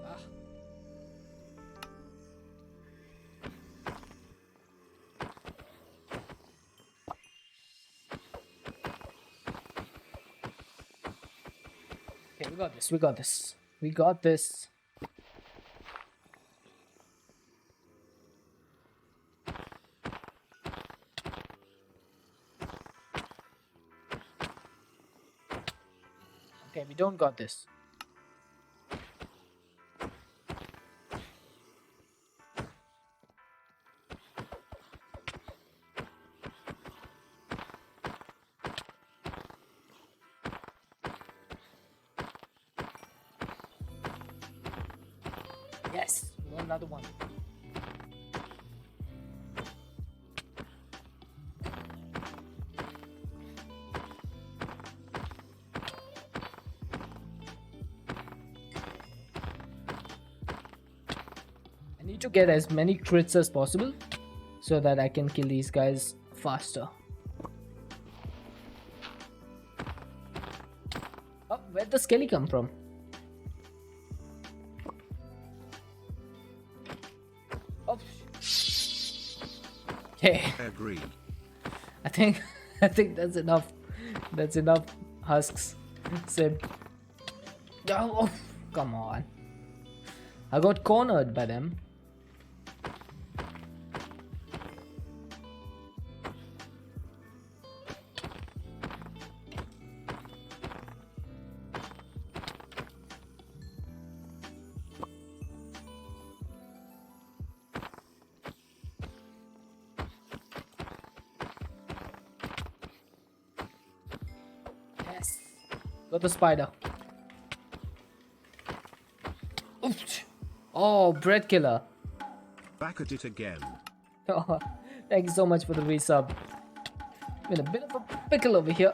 S1: Ah. Okay, we got this. We got this. We got this. Okay, we don't got this. Yes, we got another one. I need to get as many crits as possible so that I can kill these guys faster. Oh, where'd the skelly come from? Oh. Okay,
S3: Agreed.
S1: I think that's enough. That's enough husks. Sim. Oh, come on. I got cornered by them. Yes. Got the spider. Oof. Oh, bread killer.
S3: Back at it again.
S1: Oh, thank you so much for the resub. Been a bit of a pickle over here.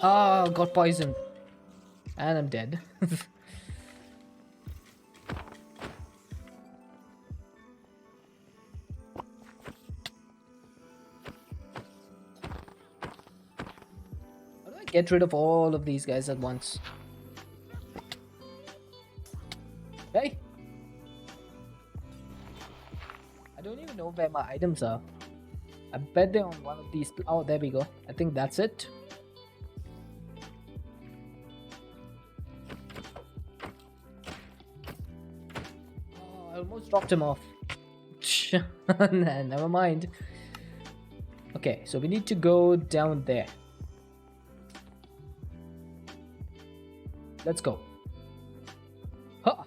S1: Ah, got poisoned. And I'm dead. How do I get rid of all of these guys at once? Hey! I don't even know where my items are. I bet they're on one of these. Oh, there we go. I think that's it. almost dropped him off. Nah, never mind. Okay, so we need to go down there. Let's go. Ha!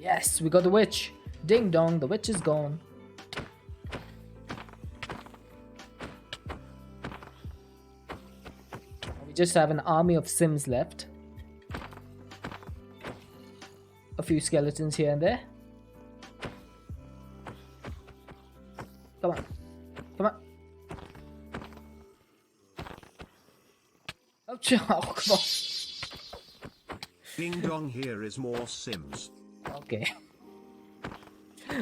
S1: Yes, we got the witch. Ding dong, the witch is gone. We just have an army of Sims left. A few skeletons here and there. Come on. Come on. Oh, come on.
S3: Ding dong, here is more Sims.
S1: Okay.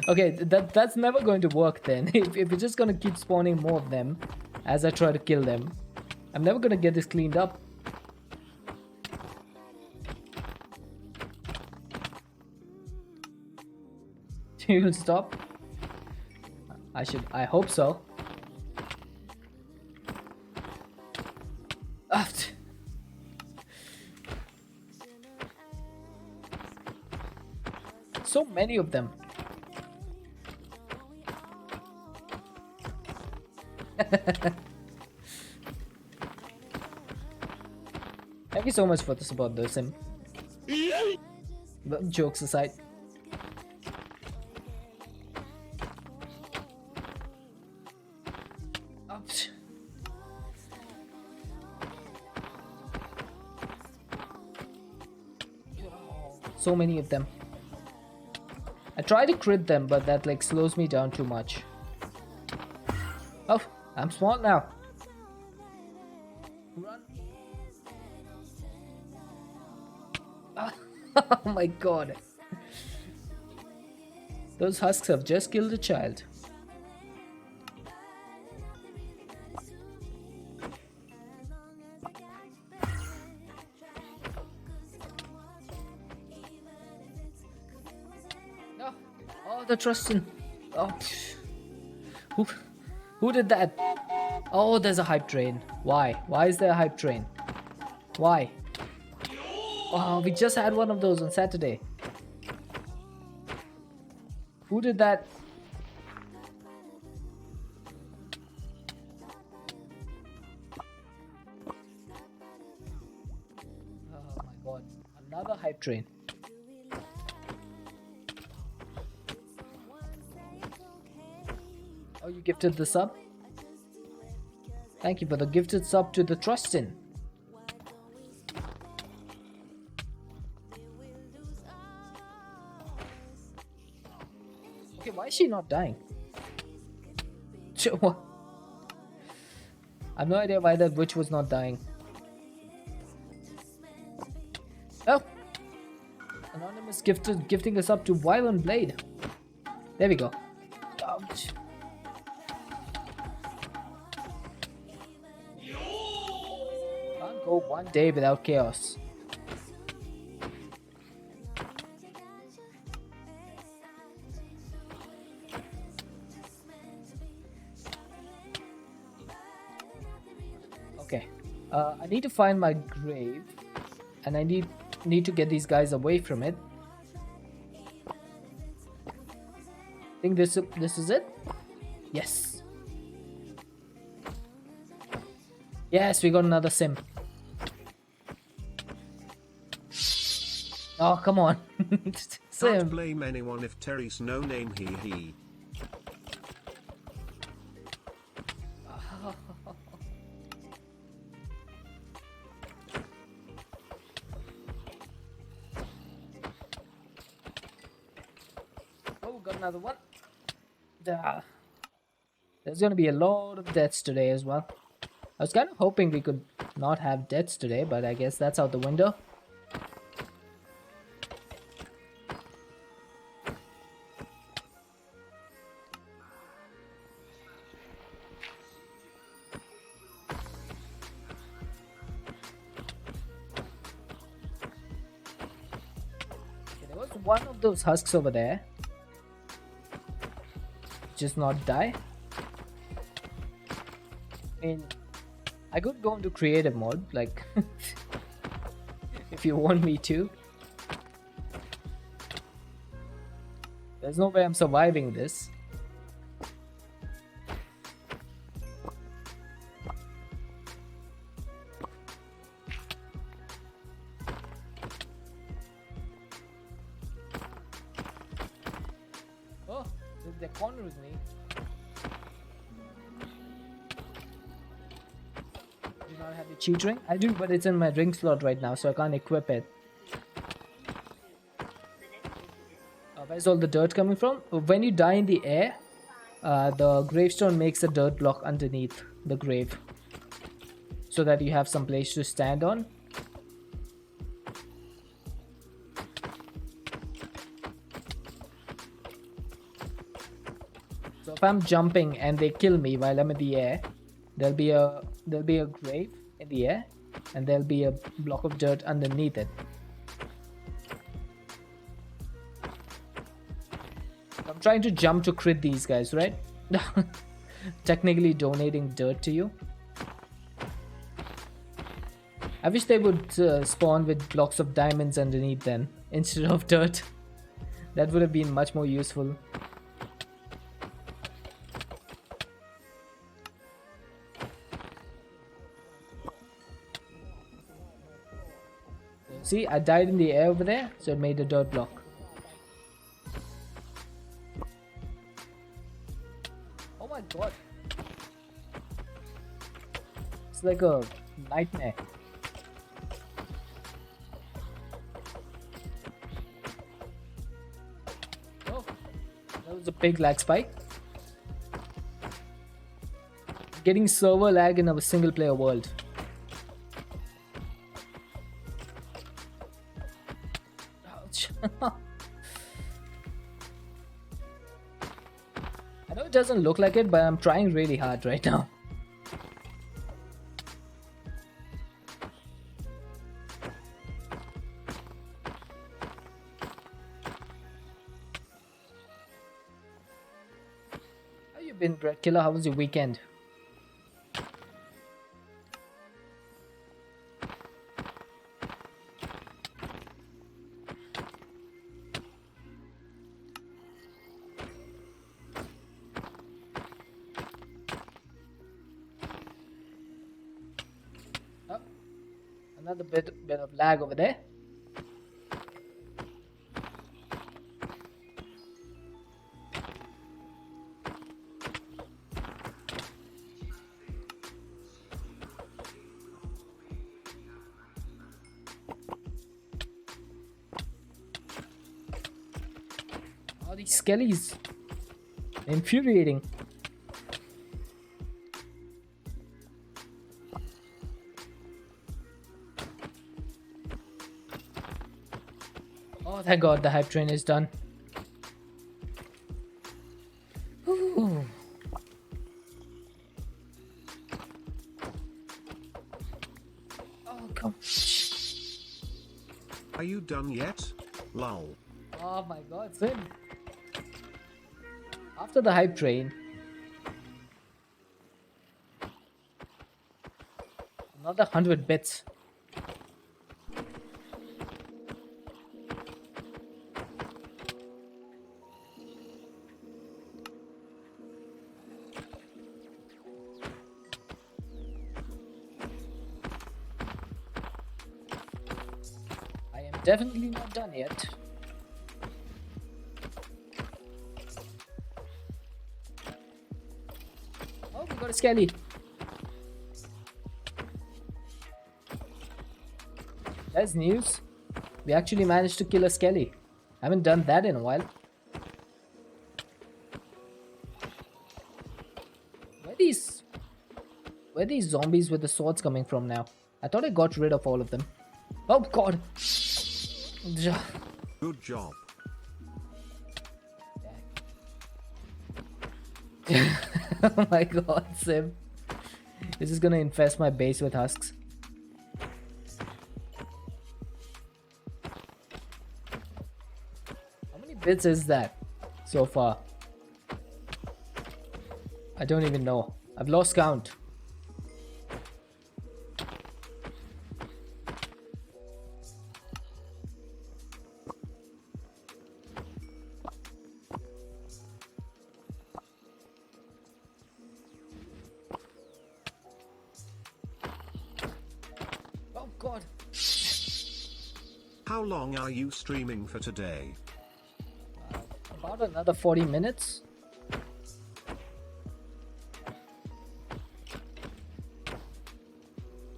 S1: Okay, that's never going to work then. If you're just gonna keep spawning more of them as I try to kill them, I'm never gonna get this cleaned up. You'll stop? I hope so. Ah, so many of them. Thank you so much for the support though, Sim. But jokes aside. Ouch. So many of them. I try to crit them, but that like slows me down too much. Oh, I'm small now. Run. Oh my god. Those husks have just killed a child. No. Oh, the Trustin. Oh. Who did that? Oh, there's a hype train. Why? Why is there a hype train? Why? Oh, we just had one of those on Saturday. Who did that? Oh my god. Another hype train. Oh, you gifted the sub? Thank you for the gifted sub to the Trustin. Okay, why is she not dying? What? I have no idea why that witch was not dying. Oh! Anonymous gifting us up to Violent Blade. There we go. Ouch. Can't go one day without chaos. Okay, I need to find my grave, and I need to get these guys away from it. I think this is it. Yes. Yes, we got another sim. Oh, come on.
S3: Can't
S1: Sim.
S3: blame anyone if Terry's no name he.
S1: Oh, got another one. There's gonna be a lot of deaths today as well. I was kind of hoping we could not have deaths today, but I guess that's out the window. Okay, there was one of those husks over there. Just not die. I mean, I could go into creative mode, like, if you want me to. There's no way I'm surviving this. Oh, they're cornering me. Do not have the cheat ring? I do, but it's in my ring slot right now, so I can't equip it. Where's all the dirt coming from? When you die in the air, the gravestone makes a dirt block underneath the grave, so that you have some place to stand on. So if I'm jumping and they kill me while I'm in the air, there'll be a grave in the air, and there'll be a block of dirt underneath it. I'm trying to jump to crit these guys, right? Technically donating dirt to you. I wish they would spawn with blocks of diamonds underneath then, instead of dirt. That would have been much more useful. See, I died in the air over there, so it made a dirt block. Oh my god. It's like a nightmare. Oh, that was a big lag spike. Getting server lag in a single player world. Ouch. I know it doesn't look like it, but I'm trying really hard right now. How you been, Brett Killer? How was your weekend? Another bit of lag over there. All these skellies. Infuriating. Oh, thank God the hype train is done. Ooh. Oh, come.
S3: Are you done yet? Lol.
S1: Oh my God, Sim. After the hype train, another 100 bits. Definitely not done yet. Oh, we got a skelly. That's news. We actually managed to kill a skelly. Haven't done that in a while. Where are these zombies with the swords coming from now? I thought I got rid of all of them. Oh God.
S3: Good job.
S1: Oh my God, Sim. This is gonna infest my base with husks. How many bits is that so far? I don't even know. I've lost count.
S3: How long are you streaming for today?
S1: About another 40 minutes.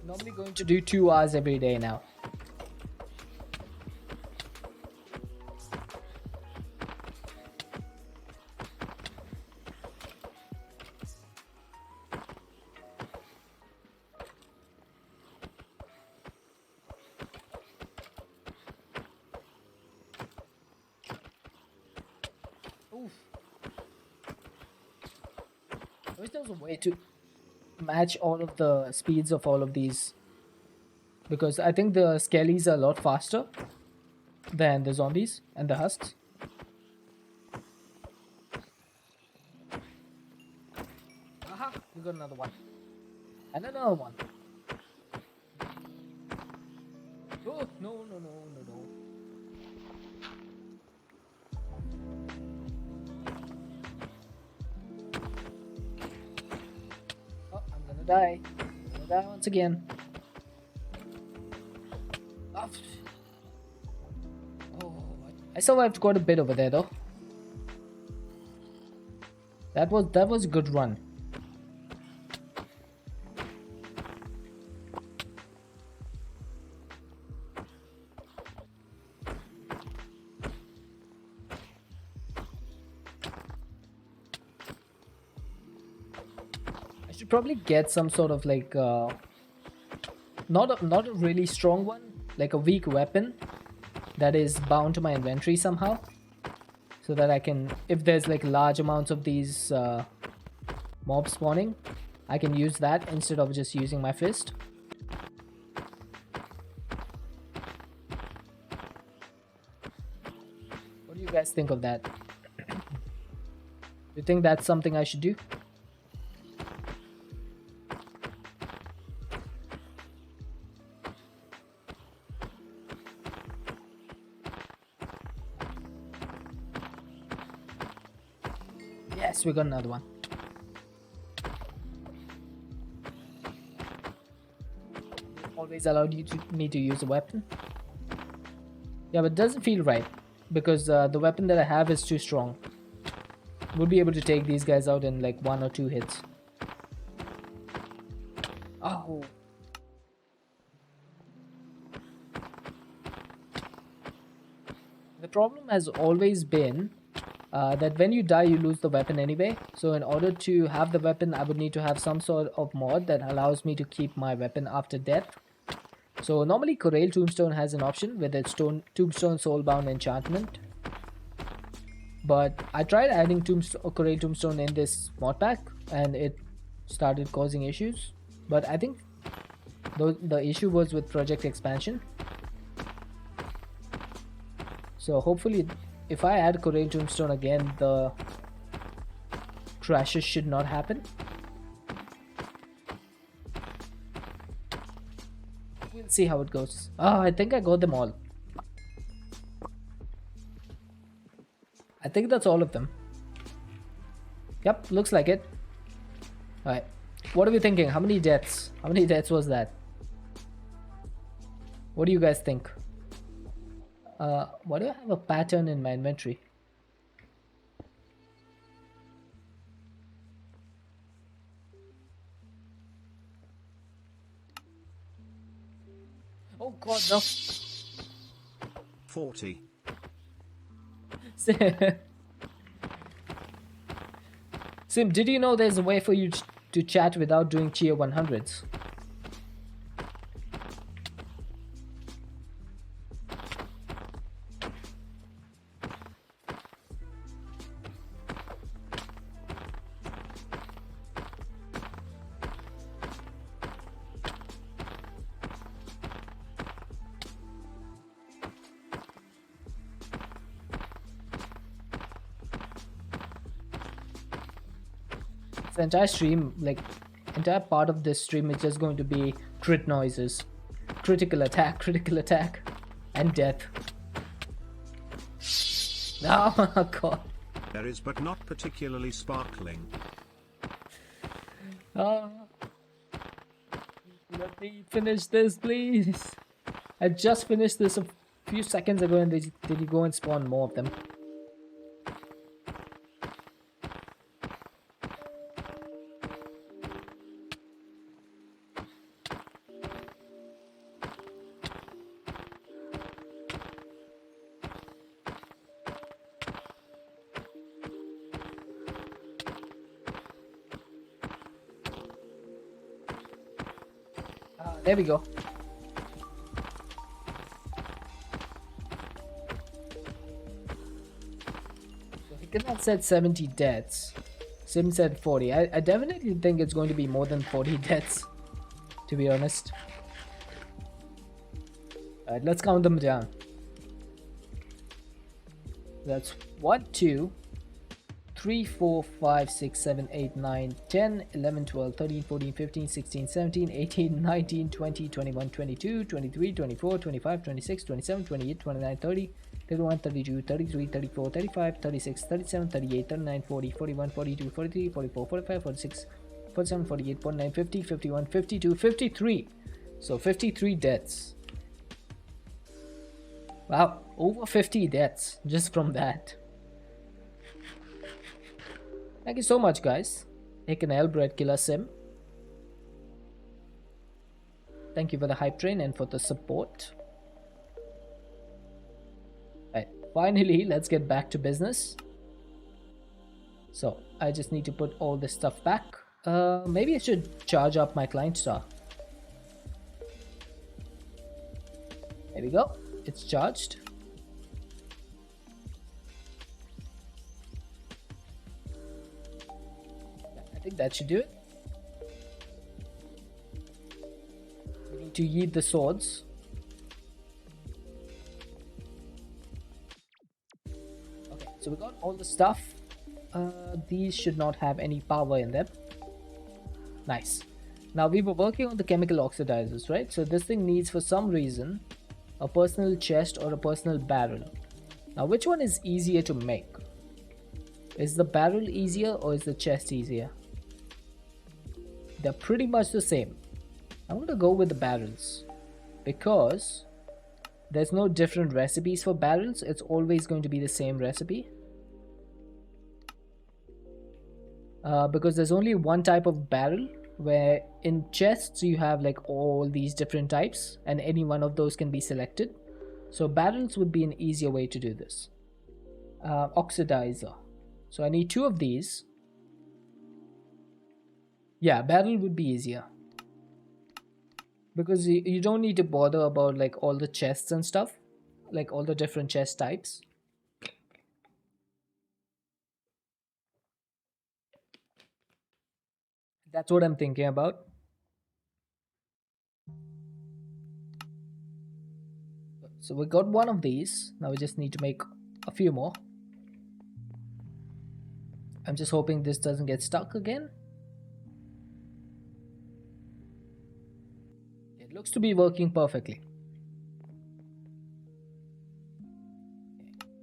S1: Normally going to do 2 hours every day now. Oof. I wish there was a way to match all of the speeds of all of these, because I think the skellies are a lot faster than the zombies and the husks. Aha, we got another one. And another one. Oh, no, no, no, no, no. Oh, I'm gonna die. I'm gonna die once again. Ah, oh, I survived quite a bit over there though. That was a good run. I should probably get some sort of like not a really strong one, like a weak weapon that is bound to my inventory somehow, so that I can, if there's like large amounts of these mobs spawning, I can use that instead of just using my fist. What do you guys think of that? You think that's something I should do? Yes, we got another one. Always allowed me to use a weapon. Yeah, but it doesn't feel right because the weapon that I have is too strong. We'll be able to take these guys out in like 1 or 2 hits. Oh. The problem has always been that when you die, you lose the weapon anyway. So in order to have the weapon, I would need to have some sort of mod that allows me to keep my weapon after death. So normally Corrail Tombstone has an option with its Tombstone Soulbound enchantment. But I tried adding Corrail Tombstone in this mod pack and it started causing issues. But I think the issue was with Project Expansion. So hopefully, if I add Corrail Tombstone again, the crashes should not happen. We'll see how it goes. Oh, I think I got them all. I think that's all of them. Yep, looks like it. Alright. What are we thinking? How many deaths? How many deaths was that? What do you guys think? Why do I have a pattern in my inventory? Oh god, no.
S3: 40.
S1: Sim, did you know there's a way for you to chat without doing tier 100s? The entire stream, like entire part of this stream is just going to be crit noises, critical attack, and death. Oh my god.
S3: There is, but not particularly sparkling.
S1: Let me finish this, please. I just finished this a few seconds ago and did you go and spawn more of them? There we go. So Hikana said 70 deaths. Sim said 40. I definitely think it's going to be more than 40 deaths, to be honest. Alright, let's count them down. That's 1, 2, 3, 4, 5, 6, 7, 8, 9, 10, 11, 12, 13, 14, 15, 16, 17, 18, 19, 20, 21, 22, 23, 24, 25, 26, 27, 28, 29, 30, 31, 32, 33, 34, 35, 36, 37, 38, 39, 40, 41, 42, 43, 44, 45, 46, 47, 48, 49, 50, 51, 52, 53. So 53 deaths. Wow, over 50 deaths just from that. Thank you so much, guys. Nick and Elbred Killer Sim. Thank you for the hype train and for the support. Right, finally, let's get back to business. So, I just need to put all this stuff back. Maybe I should charge up my client star. There we go. It's charged. I think that should do it. We need to yeet the swords. Okay, so we got all the stuff. These should not have any power in them. Nice. Now we were working on the chemical oxidizers, right? So this thing needs, for some reason, a personal chest or a personal barrel. Now which one is easier to make? Is the barrel easier or is the chest easier? They're pretty much the same. I'm going to go with the barrels because there's no different recipes for barrels. It's always going to be the same recipe. Because there's only one type of barrel, where in chests you have like all these different types and any one of those can be selected. So barrels would be an easier way to do this. Oxidizer. So I need 2 of these. Yeah, barrel would be easier. Because you don't need to bother about like all the chests and stuff. Like all the different chest types. That's what I'm thinking about. So we got one of these. Now we just need to make a few more. I'm just hoping this doesn't get stuck again. It looks to be working perfectly.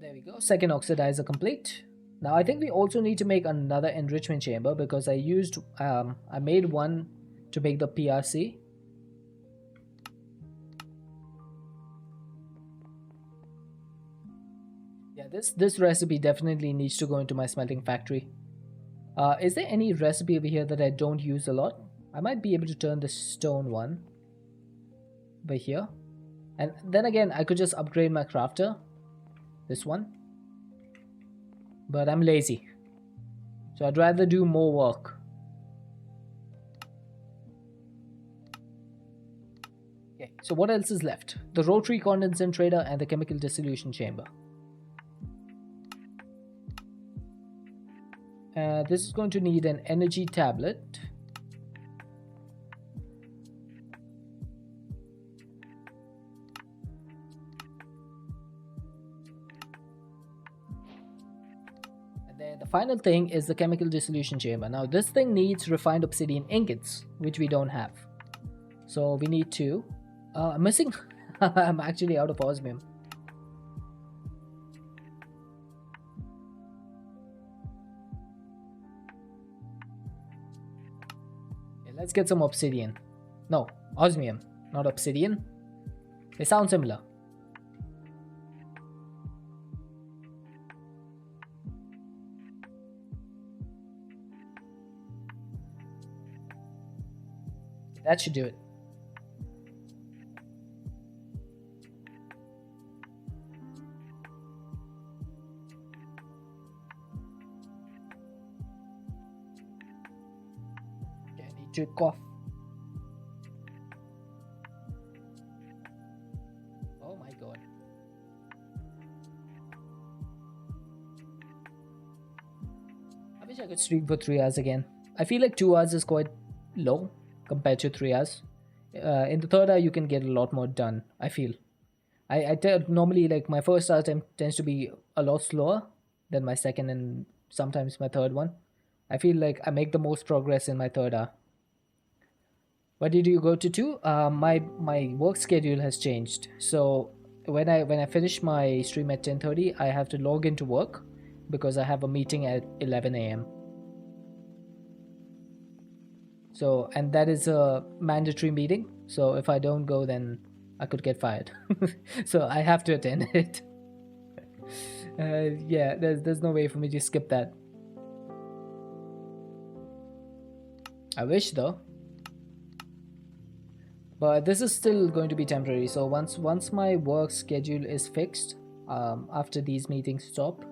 S1: There we go. Second oxidizer complete. Now I think we also need to make another enrichment chamber because I made one to make the PRC. Yeah, this recipe definitely needs to go into my smelting factory. Is there any recipe over here that I don't use a lot? I might be able to turn the stone one by here. And then again, I could just upgrade my crafter. This one. But I'm lazy. So I'd rather do more work. Okay, so what else is left? The rotary condensator and the chemical dissolution chamber. This is going to need an energy tablet. And then the final thing is the chemical dissolution chamber. Now this thing needs refined obsidian ingots, which we don't have. So we need 2. I'm missing. I'm actually out of osmium. Let's get some obsidian. No, osmium, not obsidian. They sound similar. That should do it. Okay, I need to cough. Oh my god. I wish I could stream for 3 hours again. I feel like 2 hours is quite low compared to 3 hours. In the third hour, you can get a lot more done, I feel. Normally, like, my first hour tends to be a lot slower than my second and sometimes my third one. I feel like I make the most progress in my third hour. What did you go to 2? My work schedule has changed. So when I finish my stream at 10:30, I have to log into work because I have a meeting at 11 a.m. So, and that is a mandatory meeting. So if I don't go, then I could get fired. So I have to attend it. Yeah, there's no way for me to skip that. I wish though. But this is still going to be temporary. So once my work schedule is fixed, after these meetings stop,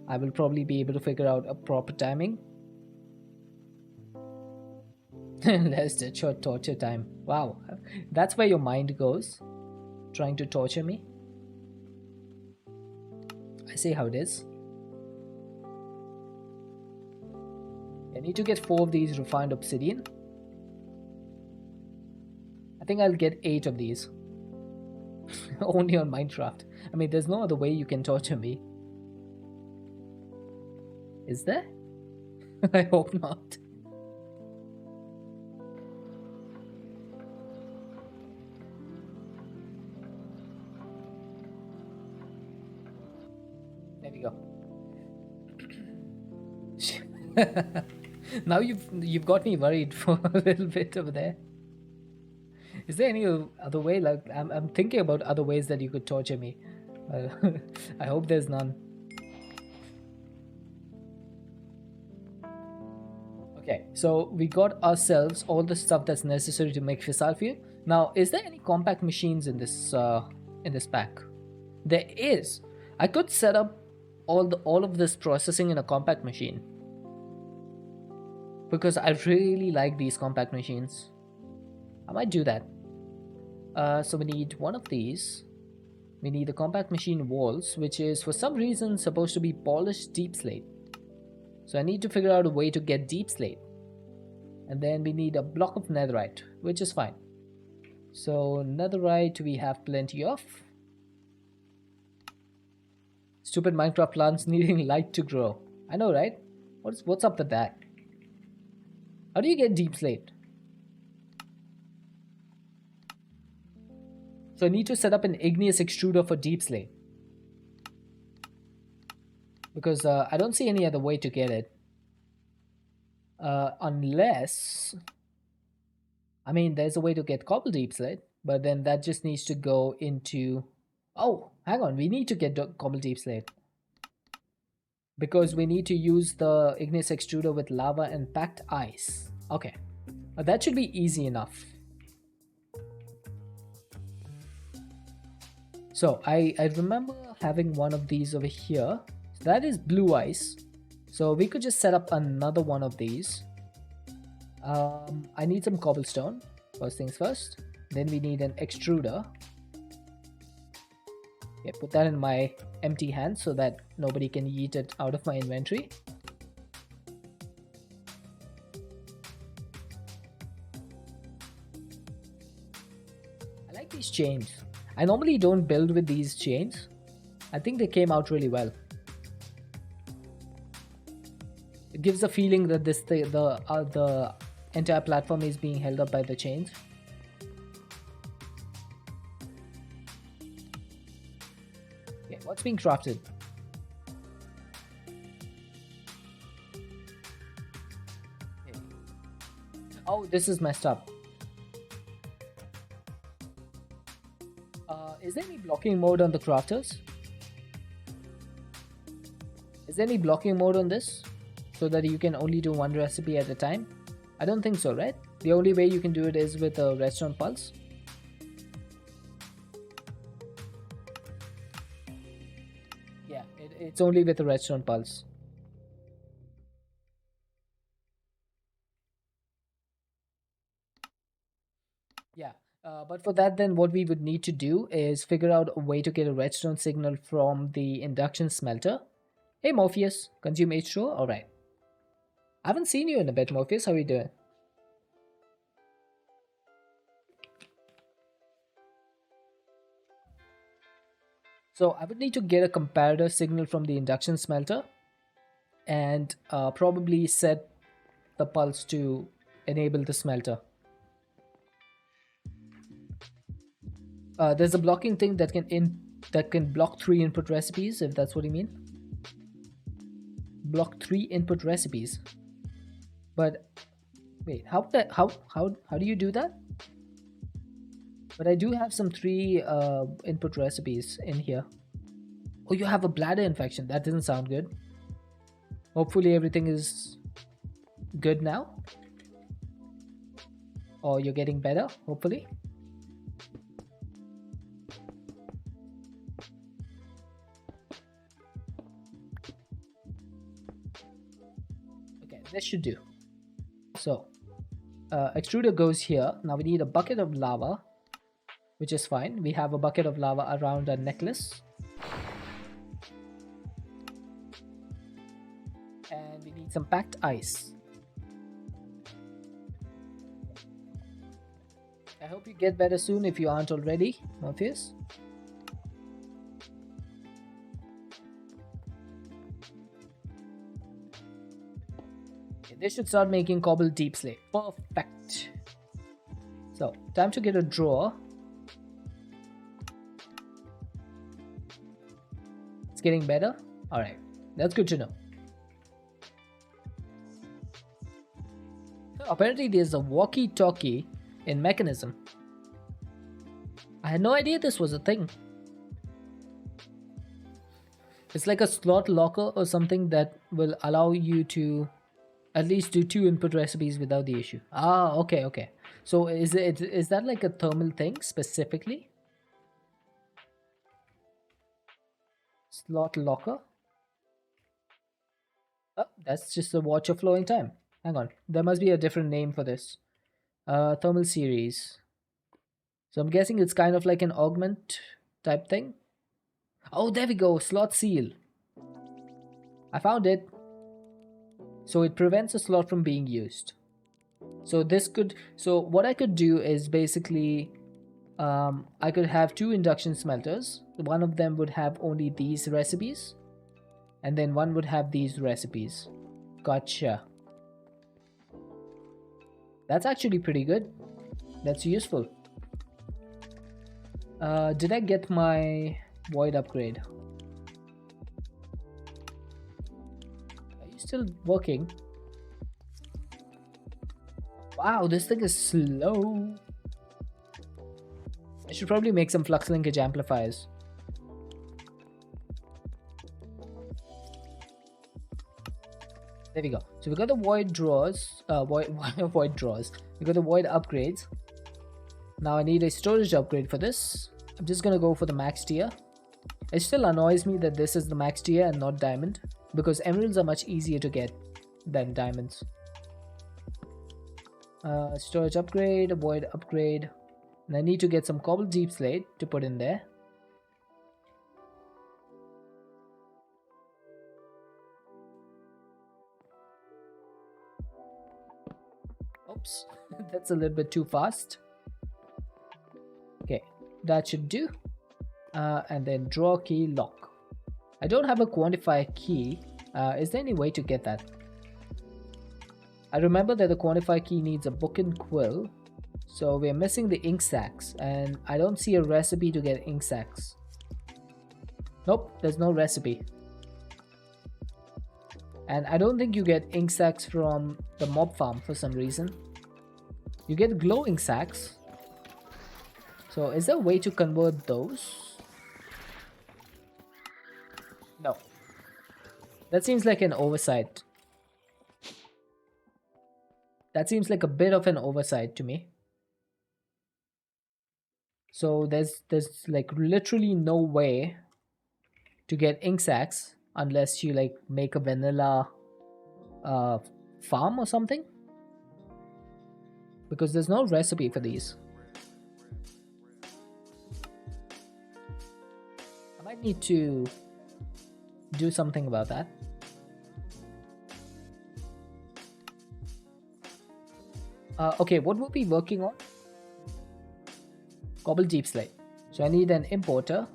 S1: I will probably be able to figure out a proper timing. Let's torture time. Wow, that's where your mind goes, trying to torture me. I see how it is. I need to get 4 of these refined obsidian. I think I'll get 8 of these. Only on Minecraft. I mean, there's no other way you can torture me. Is there? I hope not. There we go. Now you've got me worried for a little bit over there. Is there any other way? Like, I'm thinking about other ways that you could torture me. I hope there's none. Okay, so we got ourselves all the stuff that's necessary to make fissile fuel. Now, is there any compact machines in this pack? There is. I could set up all of this processing in a compact machine, because I really like these compact machines. I might do that. So we need one of these. We need the compact machine walls, which is for some reason supposed to be polished deep slate. So I need to figure out a way to get deep slate. And then we need a block of netherite, which is fine. So netherite we have plenty of. Stupid Minecraft plants needing light to grow. I know, right? What's up with that? How do you get deep slate? So I need to set up an igneous extruder for deep slate, because I don't see any other way to get it. Unless, I mean, there's a way to get cobble deep slate, but then that just needs to go into... Oh, hang on, we need to get cobble deep slate, because we need to use the igneous extruder with lava and packed ice. Okay, that should be easy enough. So I remember having one of these over here. So that is blue ice. So we could just set up another one of these. I need some cobblestone, first things first. Then we need an extruder. Okay, put that in my empty hand so that nobody can eat it out of my inventory. I like these chains. I normally don't build with these chains. I think they came out really well. It gives a feeling that the entire platform is being held up by the chains. Okay, what's being crafted? Okay. Oh, this is messed up. Is there any blocking mode on the crafters? Is there any blocking mode on this, so that you can only do one recipe at a time? I don't think so, right? The only way you can do it is with a redstone pulse. Yeah, it's only with a redstone pulse. Yeah, but for that, then what we would need to do is figure out a way to get a redstone signal from the induction smelter. Hey, Morpheus, consume H2O? Alright. I haven't seen you in a bit, Morpheus. How are you doing? So I would need to get a comparator signal from the induction smelter and probably set the pulse to enable the smelter. There's a blocking thing that can block 3 input recipes, if that's what you mean. Block 3 input recipes. But wait, how do you do that? But I do have some 3 input recipes in here. Oh, you have a bladder infection. That doesn't sound good. Hopefully everything is good now. Or you're getting better, hopefully. Okay, this should do. So, extruder goes here. Now we need a bucket of lava, which is fine. We have a bucket of lava around our necklace. And we need some packed ice. I hope you get better soon if you aren't already, Morpheus. Okay, this should start making cobble deep slate. Perfect. So, time to get a drawer. It's getting better? Alright, that's good to know. Apparently there's a walkie-talkie in Mechanism. I had no idea this was a thing. It's like a slot locker or something that will allow you to at least do 2 input recipes without the issue. Ah, okay. So is that like a thermal thing specifically? Slot locker? Oh, that's just a watch of flowing time. Hang on, there must be a different name for this. Thermal series. So I'm guessing it's kind of like an augment type thing. Oh, there we go, slot seal. I found it. So it prevents a slot from being used. So what I could do is basically, I could have 2 induction smelters. One of them would have only these recipes, and then one would have these recipes. Gotcha. That's actually pretty good. That's useful. Did I get my void upgrade? Are you still working? Wow, this thing is slow. I should probably make some flux linkage amplifiers. There we go. So we got the void drawers, void drawers. We got the void upgrades. Now I need a storage upgrade for this. I'm just gonna go for the max tier. It still annoys me that this is the max tier and not diamond, because emeralds are much easier to get than diamonds. Storage upgrade, void upgrade. And I need to get some cobble deep slate to put in there. Oops, that's a little bit too fast. Okay, that should do. And then draw key lock. I don't have a quantifier key. Is there any way to get that? I remember that the quantifier key needs a book and quill. So we're missing the ink sacs, and I don't see a recipe to get ink sacs. Nope, there's no recipe. And I don't think you get ink sacs from the mob farm for some reason. You get glowing sacs. So is there a way to convert those? No. That seems like an oversight. That seems like a bit of an oversight to me. So there's like literally no way to get ink sacs unless you like make a vanilla uh, farm or something, because there's no recipe for these. I might need to do something about that. Okay, what we'll be working on? Cobble deep slate. So I need an importer.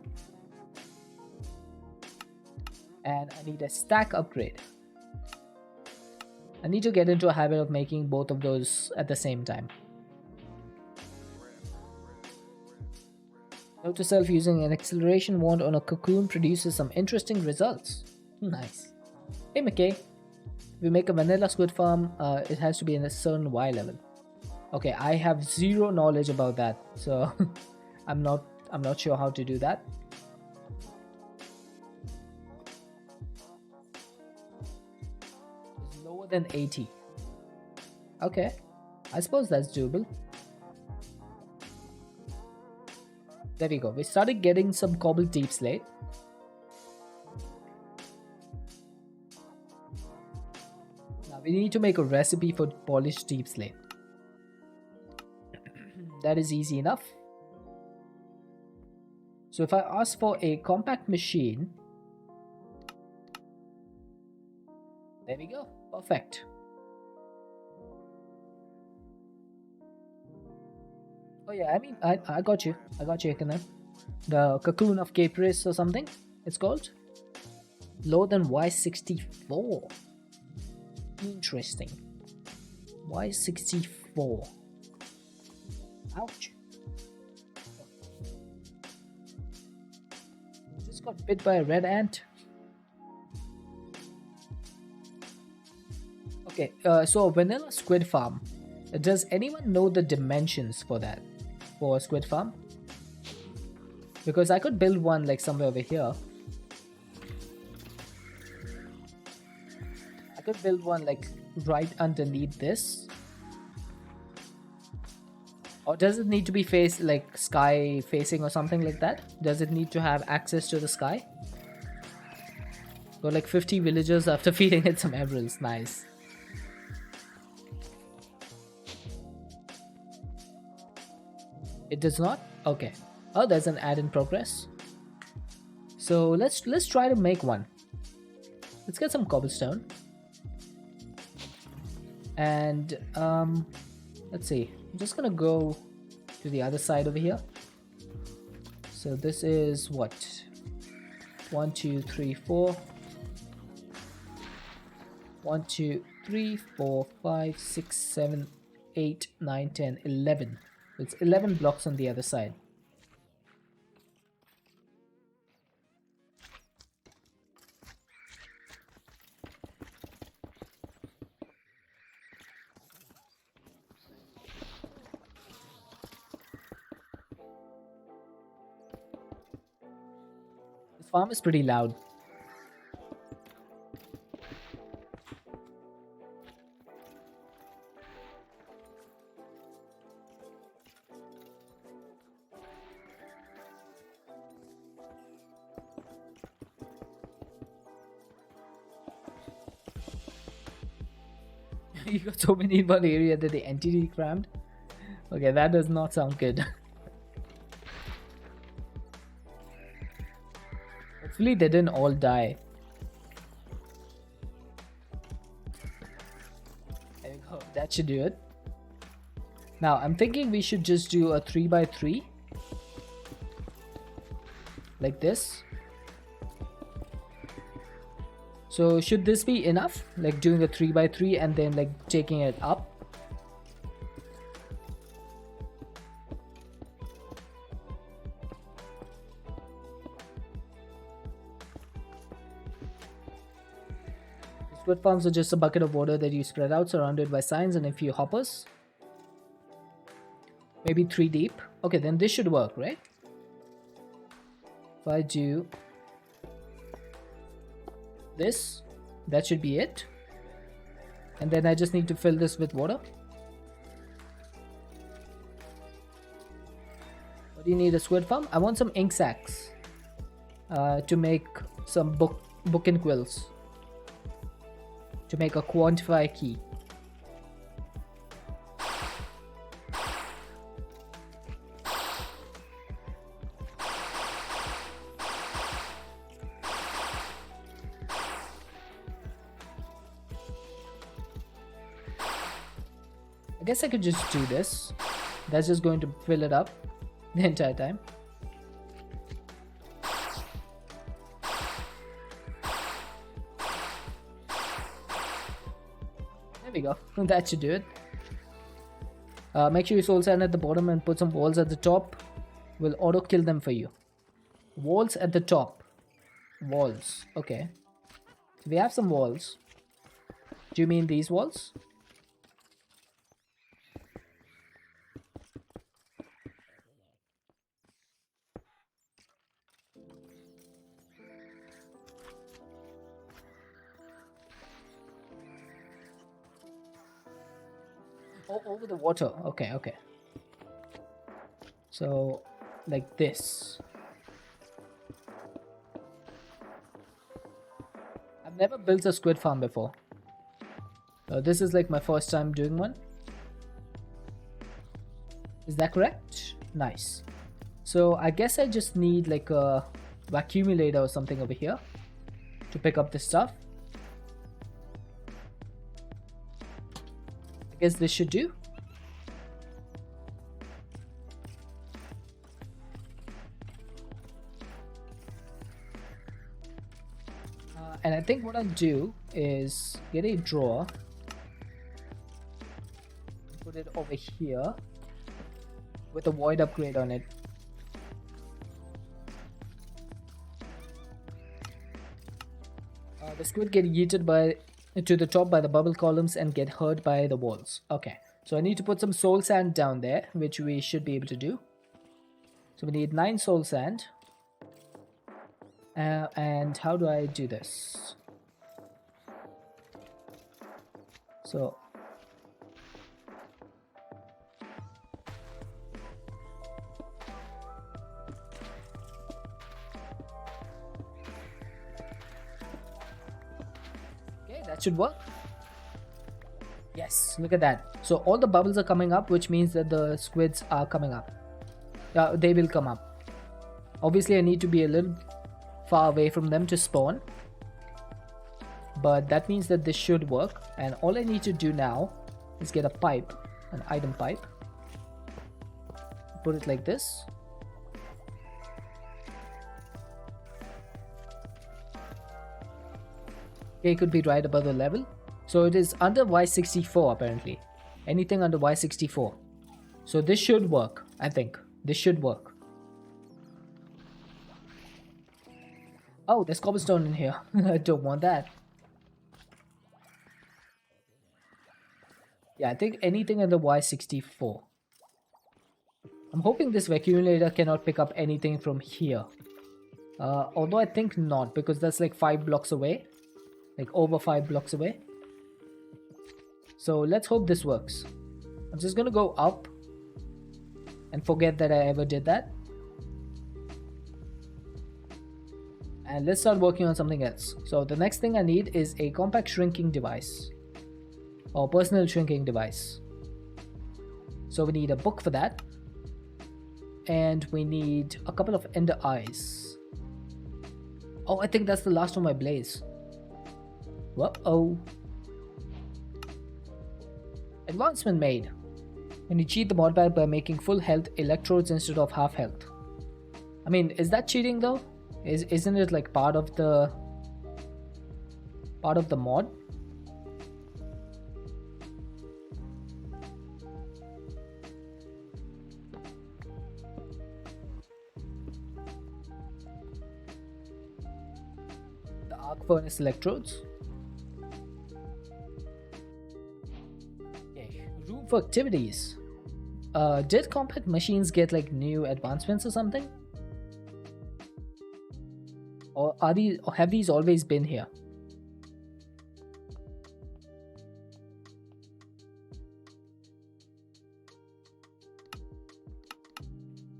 S1: And I need a stack upgrade. I need to get into a habit of making both of those at the same time. Note to self, using an acceleration wand on a cocoon produces some interesting results. Nice. Hey McKay, if we make a vanilla squid farm, it has to be in a certain Y level. Okay, I have zero knowledge about that, so I'm not sure how to do that. It's lower than 80. Okay, I suppose that's doable. There we go. We started getting some cobbled deep slate. Now we need to make a recipe for polished deep slate. That is easy enough. So if I ask for a compact machine, there we go. Perfect. Oh yeah, I mean, I got you. I got you, Ekana. The Cocoon of Capris or something, it's called. Lower than Y64. Interesting. Y64. Ouch. Just got bit by a red ant. Okay, so a vanilla squid farm. Does anyone know the dimensions for that? For a squid farm? Because I could build one like somewhere over here. I could build one like right underneath this. Or does it need to be like sky facing or something like that? Does it need to have access to the sky? Got like 50 villagers after feeding it some emeralds. Nice. It does not? Okay. Oh, there's an ad in progress. So let's try to make one. Let's get some cobblestone. And let's see. I'm just gonna go to the other side over here. So this is what? 1, 2, 3, 4. 1, 2, 3, 4, 5, 6, 7, 8, 9, 10, 11. It's 11 blocks on the other side. This farm is pretty loud. You got so many in one area that the entity crammed. Okay, that does not sound good. Hopefully they didn't all die. There we go. That should do it. Now I'm thinking we should just do a 3x3. Like this. So should this be enough? Like doing a 3x3 and then like taking it up? Squid farms are just a bucket of water that you spread out, surrounded by signs and a few hoppers. Maybe 3 deep. Okay, then this should work, right? If I do this, that should be it. And then I just need to fill this with water. What do you need a squid farm? I want some ink sacs to make some book and quills. To make a quantify key. I guess I could just do this. That's just going to fill it up the entire time. There we go. That should do it. Make sure you soul sand at the bottom and put some walls at the top. We'll auto kill them for you. Walls at the top. Walls. Okay. So we have some walls. Do you mean these walls? Oh, over the water. Okay, okay. So, like this. I've never built a squid farm before. This is like my first time doing one. Is that correct? Nice. So I guess I just need like a vacuumulator or something over here to pick up this stuff. I guess this should do. And I think what I'll do is get a drawer, put it over here with a void upgrade on it. The squid get yeeted to the top by the bubble columns and get hurt by the walls. Okay, so I need to put some soul sand down there, which we should be able to do. So we need 9 soul sand. And how do I do this? So okay, that should work. Yes, look at that. So all the bubbles are coming up, which means that the squids are coming up. They will come up. Obviously I need to be a little far away from them to spawn, but that means that this should work. And all I need to do now is get a pipe, an item pipe, put it like this. Okay, it could be right above the level. So it is under Y64 apparently. Anything under Y64. So this should work, I think. This should work. Oh, there's cobblestone in here. I don't want that. Yeah, I think anything under Y64. I'm hoping this vacuumulator cannot pick up anything from here. Although I think not, because that's like 5 blocks away. Like over 5 blocks away. So let's hope this works. I'm just gonna go up and forget that I ever did that. And let's start working on something else. So the next thing I need is a compact shrinking device. Or personal shrinking device. So we need a book for that. And we need a couple of ender eyes. Oh, I think that's the last of my blaze. Whoa-oh. Advancement made. When you cheat the mod pack by making full health electrodes instead of half health. I mean, is that cheating though? Isn't it like part of the mod? The arc furnace electrodes. Okay, room for activities. Did compact machines get like new advancements or something? Or have these always been here?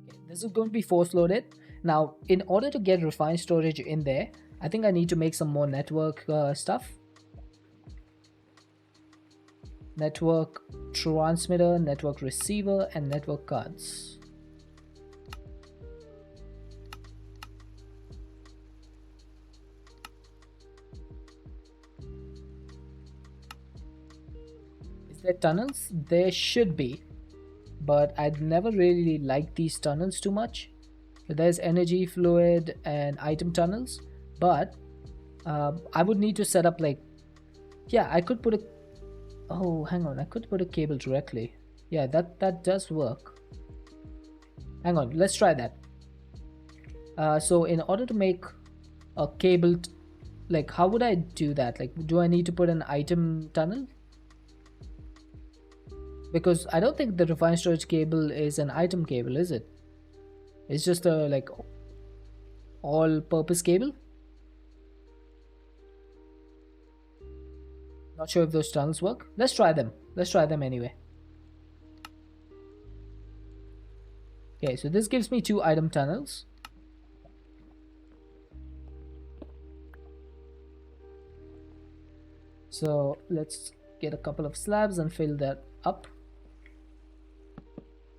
S1: Okay, This is going to be force loaded. Now, in order to get refined storage in there, I think I need to make some more network stuff. Network transmitter, network receiver, and network cards. Is there tunnels? There should be, but I'd never really liked these tunnels too much. So there's energy, fluid, and item tunnels, but I would need to set up like, yeah, I could put a, oh, hang on, I could put a cable directly. Yeah, that does work. Hang on, let's try that. So in order to make a cable, like, how would I do that? Like, do I need to put an item tunnel? Because I don't think the refined storage cable is an item cable, is it? It's just a like all-purpose cable. Not sure if those tunnels work. Let's try them. Let's try them anyway. Okay, so this gives me 2 item tunnels. So let's get a couple of slabs and fill that up.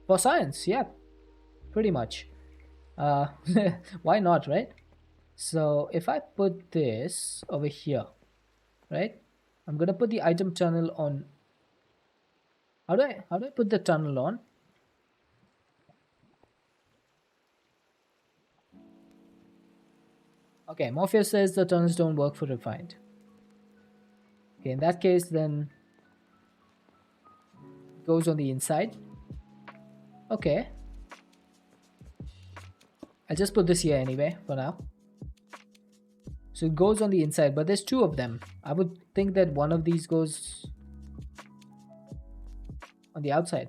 S1: For science, yeah, pretty much. Why not, right? So if I put this over here, right? I'm gonna put the item tunnel on. How do I put the tunnel on? Okay, Morpheus says the tunnels don't work for refined. Okay, in that case, then it goes on the inside. Okay. I'll just put this here anyway for now. So it goes on the inside, but there's 2 of them. I would think that one of these goes on the outside.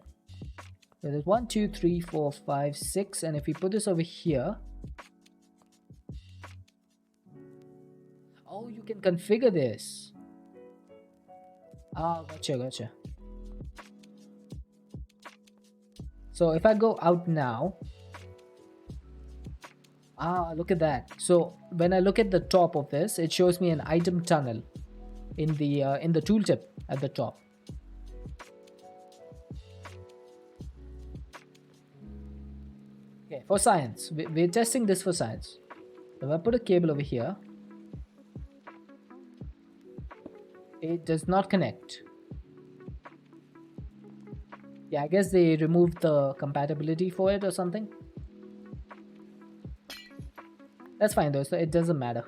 S1: So there's 1, 2, 3, 4, 5, 6, and if we put this over here, oh, you can configure this. Ah, gotcha. So if I go out now, look at that. So when I look at the top of this, it shows me an item tunnel in the tooltip at the top. Okay, for science, we're testing this for science. If I put a cable over here, it does not connect. Yeah, I guess they removed the compatibility for it or something. That's fine though, so it doesn't matter.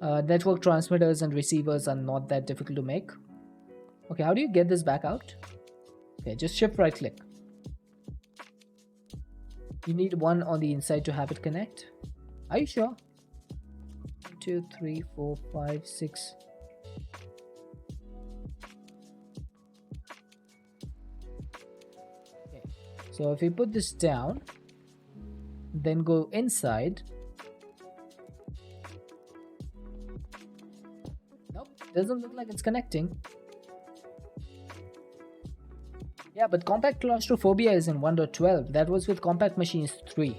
S1: Network transmitters and receivers are not that difficult to make. Okay, how do you get this back out? Okay, just shift right click. You need one on the inside to have it connect. Are you sure? 1, 2, 3, 4, 5, 6. Okay, so if we put this down, then go inside. Nope, doesn't look like it's connecting. Yeah, but Compact Claustrophobia is in 1.12. That was with Compact Machines 3.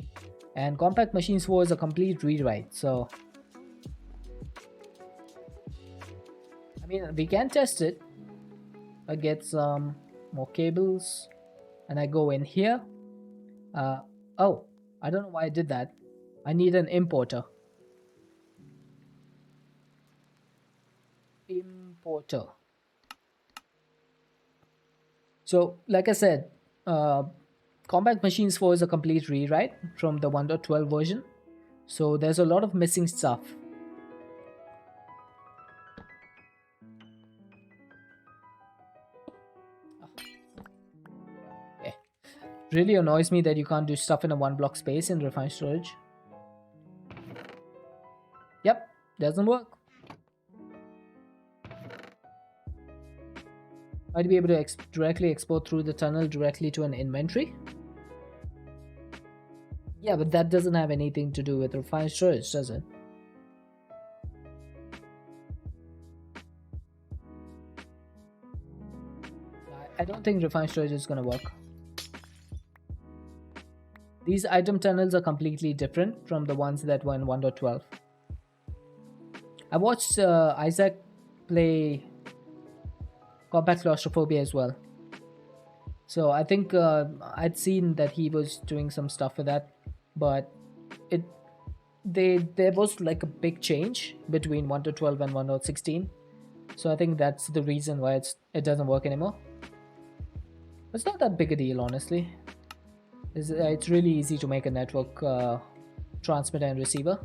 S1: And Compact Machines 4 is a complete rewrite, so... I mean, we can test it. I get some more cables. And I go in here. Oh, I don't know why I did that. I need an importer. Importer. So, like I said, Compact Machines 4 is a complete rewrite from the 1.12 version. So, there's a lot of missing stuff. Okay. Really annoys me that you can't do stuff in a 1 block space in refined storage. Yep, doesn't work. Might be able to directly export through the tunnel directly to an inventory. Yeah, but that doesn't have anything to do with refined storage, does it? I don't think refined storage is gonna work. These item tunnels are completely different from the ones that were in 1.12. I watched Isaac play Compact Claustrophobia as well. So I think I'd seen that he was doing some stuff with that, but it there was like a big change between 1.12 and 1.16. So I think that's the reason why it doesn't work anymore. It's not that big a deal, honestly. It's really easy to make a network transmitter and receiver.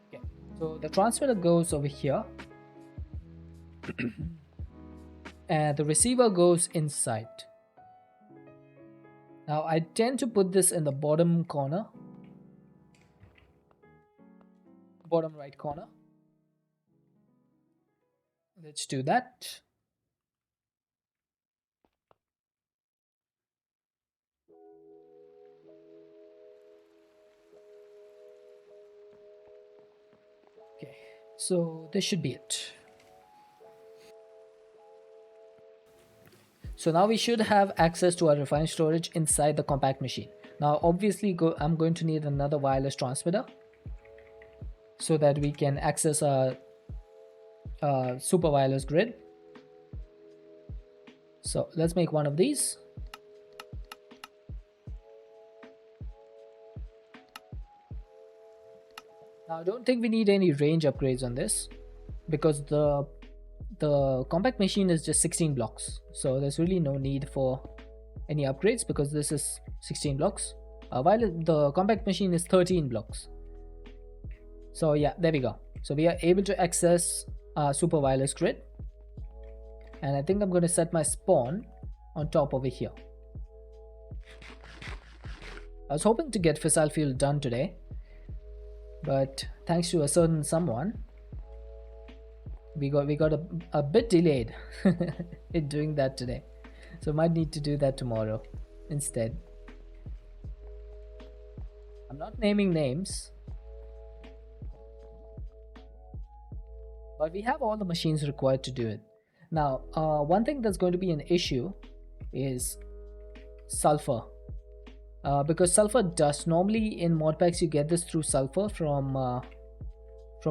S1: Okay, so the transmitter goes over here, and the receiver goes inside. Now I tend to put this in the bottom corner, bottom right corner. Let's do that. Okay, so this should be it. So now we should have access to our refined storage inside the compact machine. Now obviously I'm going to need another wireless transmitter so that we can access our super wireless grid. So let's make one of these. Now I don't think we need any range upgrades on this because the compact machine is just 16 blocks, so there's really no need for any upgrades because this is 16 blocks while the compact machine is 13 blocks. So yeah, there we go. So we are able to access super wireless grid, and I think I'm going to set my spawn on top over here. I was hoping to get fissile fuel done today, but thanks to a certain someone, we got a bit delayed in doing that today, so might need to do that tomorrow instead. I'm not naming names, but we have all the machines required to do it. Now one thing that's going to be an issue is sulfur, because sulfur dust, normally in modpacks you get this through sulfur from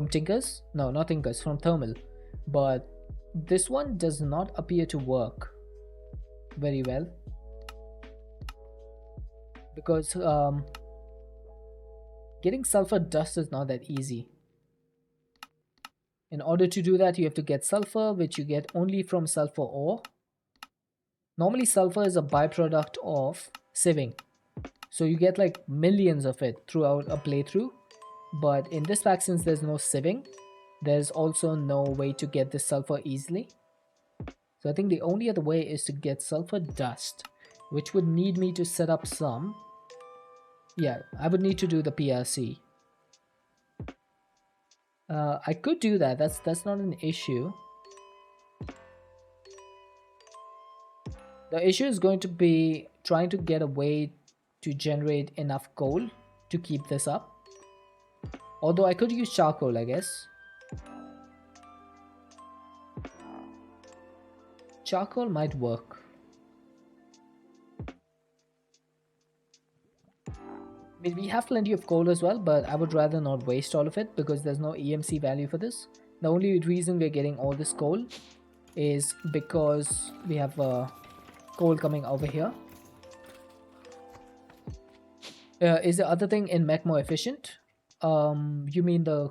S1: Tinkers. No, not Tinkers, from Thermal. But this one does not appear to work very well because getting sulfur dust is not that easy. In order to do that, you have to get sulfur, which you get only from sulfur ore. Normally sulfur is a byproduct of sieving, so you get like millions of it throughout a playthrough. But in this pack, since there's no sieving, there's also no way to get this sulfur easily. So I think the only other way is to get sulfur dust, which would need me to set up some. Yeah, I would need to do the PRC. I could do that. That's not an issue. The issue is going to be trying to get a way to generate enough coal to keep this up. Although I could use charcoal, I guess. Charcoal might work. I mean, we have plenty of coal as well, but I would rather not waste all of it because there's no EMC value for this. The only reason we're getting all this coal is because we have coal coming over here. Is the other thing in mech more efficient? You mean the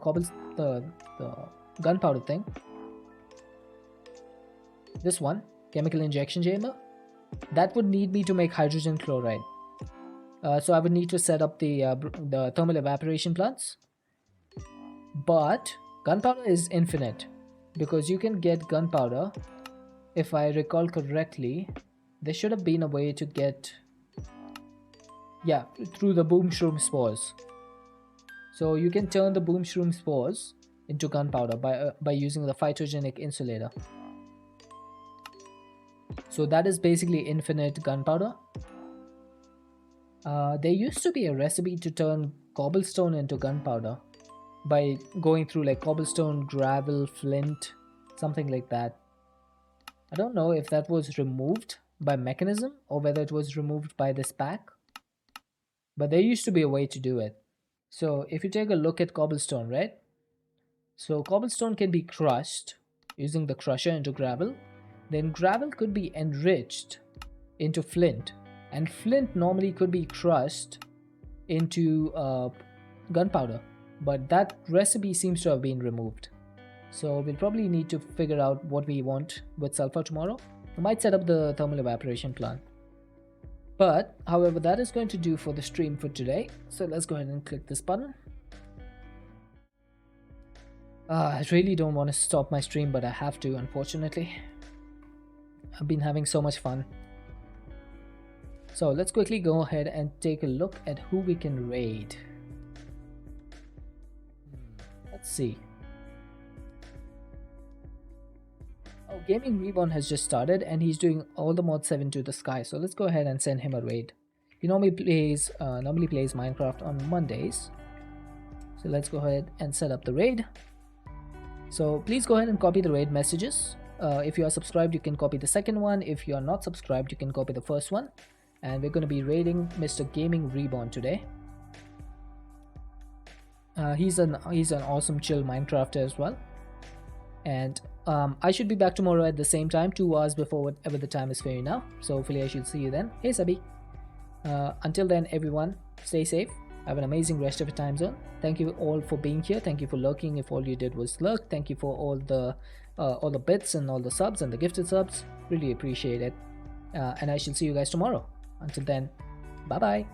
S1: the gunpowder thing? This one, chemical injection chamber, that would need me to make hydrogen chloride. So I would need to set up the thermal evaporation plants. But gunpowder is infinite because you can get gunpowder. If I recall correctly, there should have been a way to get, yeah, through the boom shroom spores. So you can turn the boom shroom spores into gunpowder by using the phytogenic insulator. So that is basically infinite gunpowder. There used to be a recipe to turn cobblestone into gunpowder by going through like cobblestone, gravel, flint, something like that. I don't know if that was removed by mechanism or whether it was removed by this pack, but there used to be a way to do it. So if you take a look at cobblestone, right? So cobblestone can be crushed using the crusher into gravel. Then gravel could be enriched into flint, and flint normally could be crushed into gunpowder, but that recipe seems to have been removed. So we'll probably need to figure out what we want with sulfur tomorrow. We might set up the thermal evaporation plant. But however, that is going to do for the stream for today. So let's go ahead and click this button. I really don't want to stop my stream, but I have to, unfortunately. I've been having so much fun. So let's quickly go ahead and take a look at who we can raid. Let's see. Oh, Gaming Reborn has just started and he's doing all the mod 7 to the sky. So let's go ahead and send him a raid. He normally plays Minecraft on Mondays. So let's go ahead and set up the raid. So please go ahead and copy the raid messages. If you are subscribed, you can copy the second one. If you are not subscribed, you can copy the first one. And we're going to be raiding Mr. Gaming Reborn today. He's an awesome chill Minecrafter as well. And I should be back tomorrow at the same time, 2 hours before whatever the time is for you now. So hopefully I should see you then. Hey Sabi. Until then, everyone, stay safe. Have an amazing rest of your time zone. Thank you all for being here. Thank you for lurking if all you did was lurk. Thank you for all the bits and all the subs and the gifted subs. Really appreciate it. And I shall see you guys tomorrow. Until then, bye bye.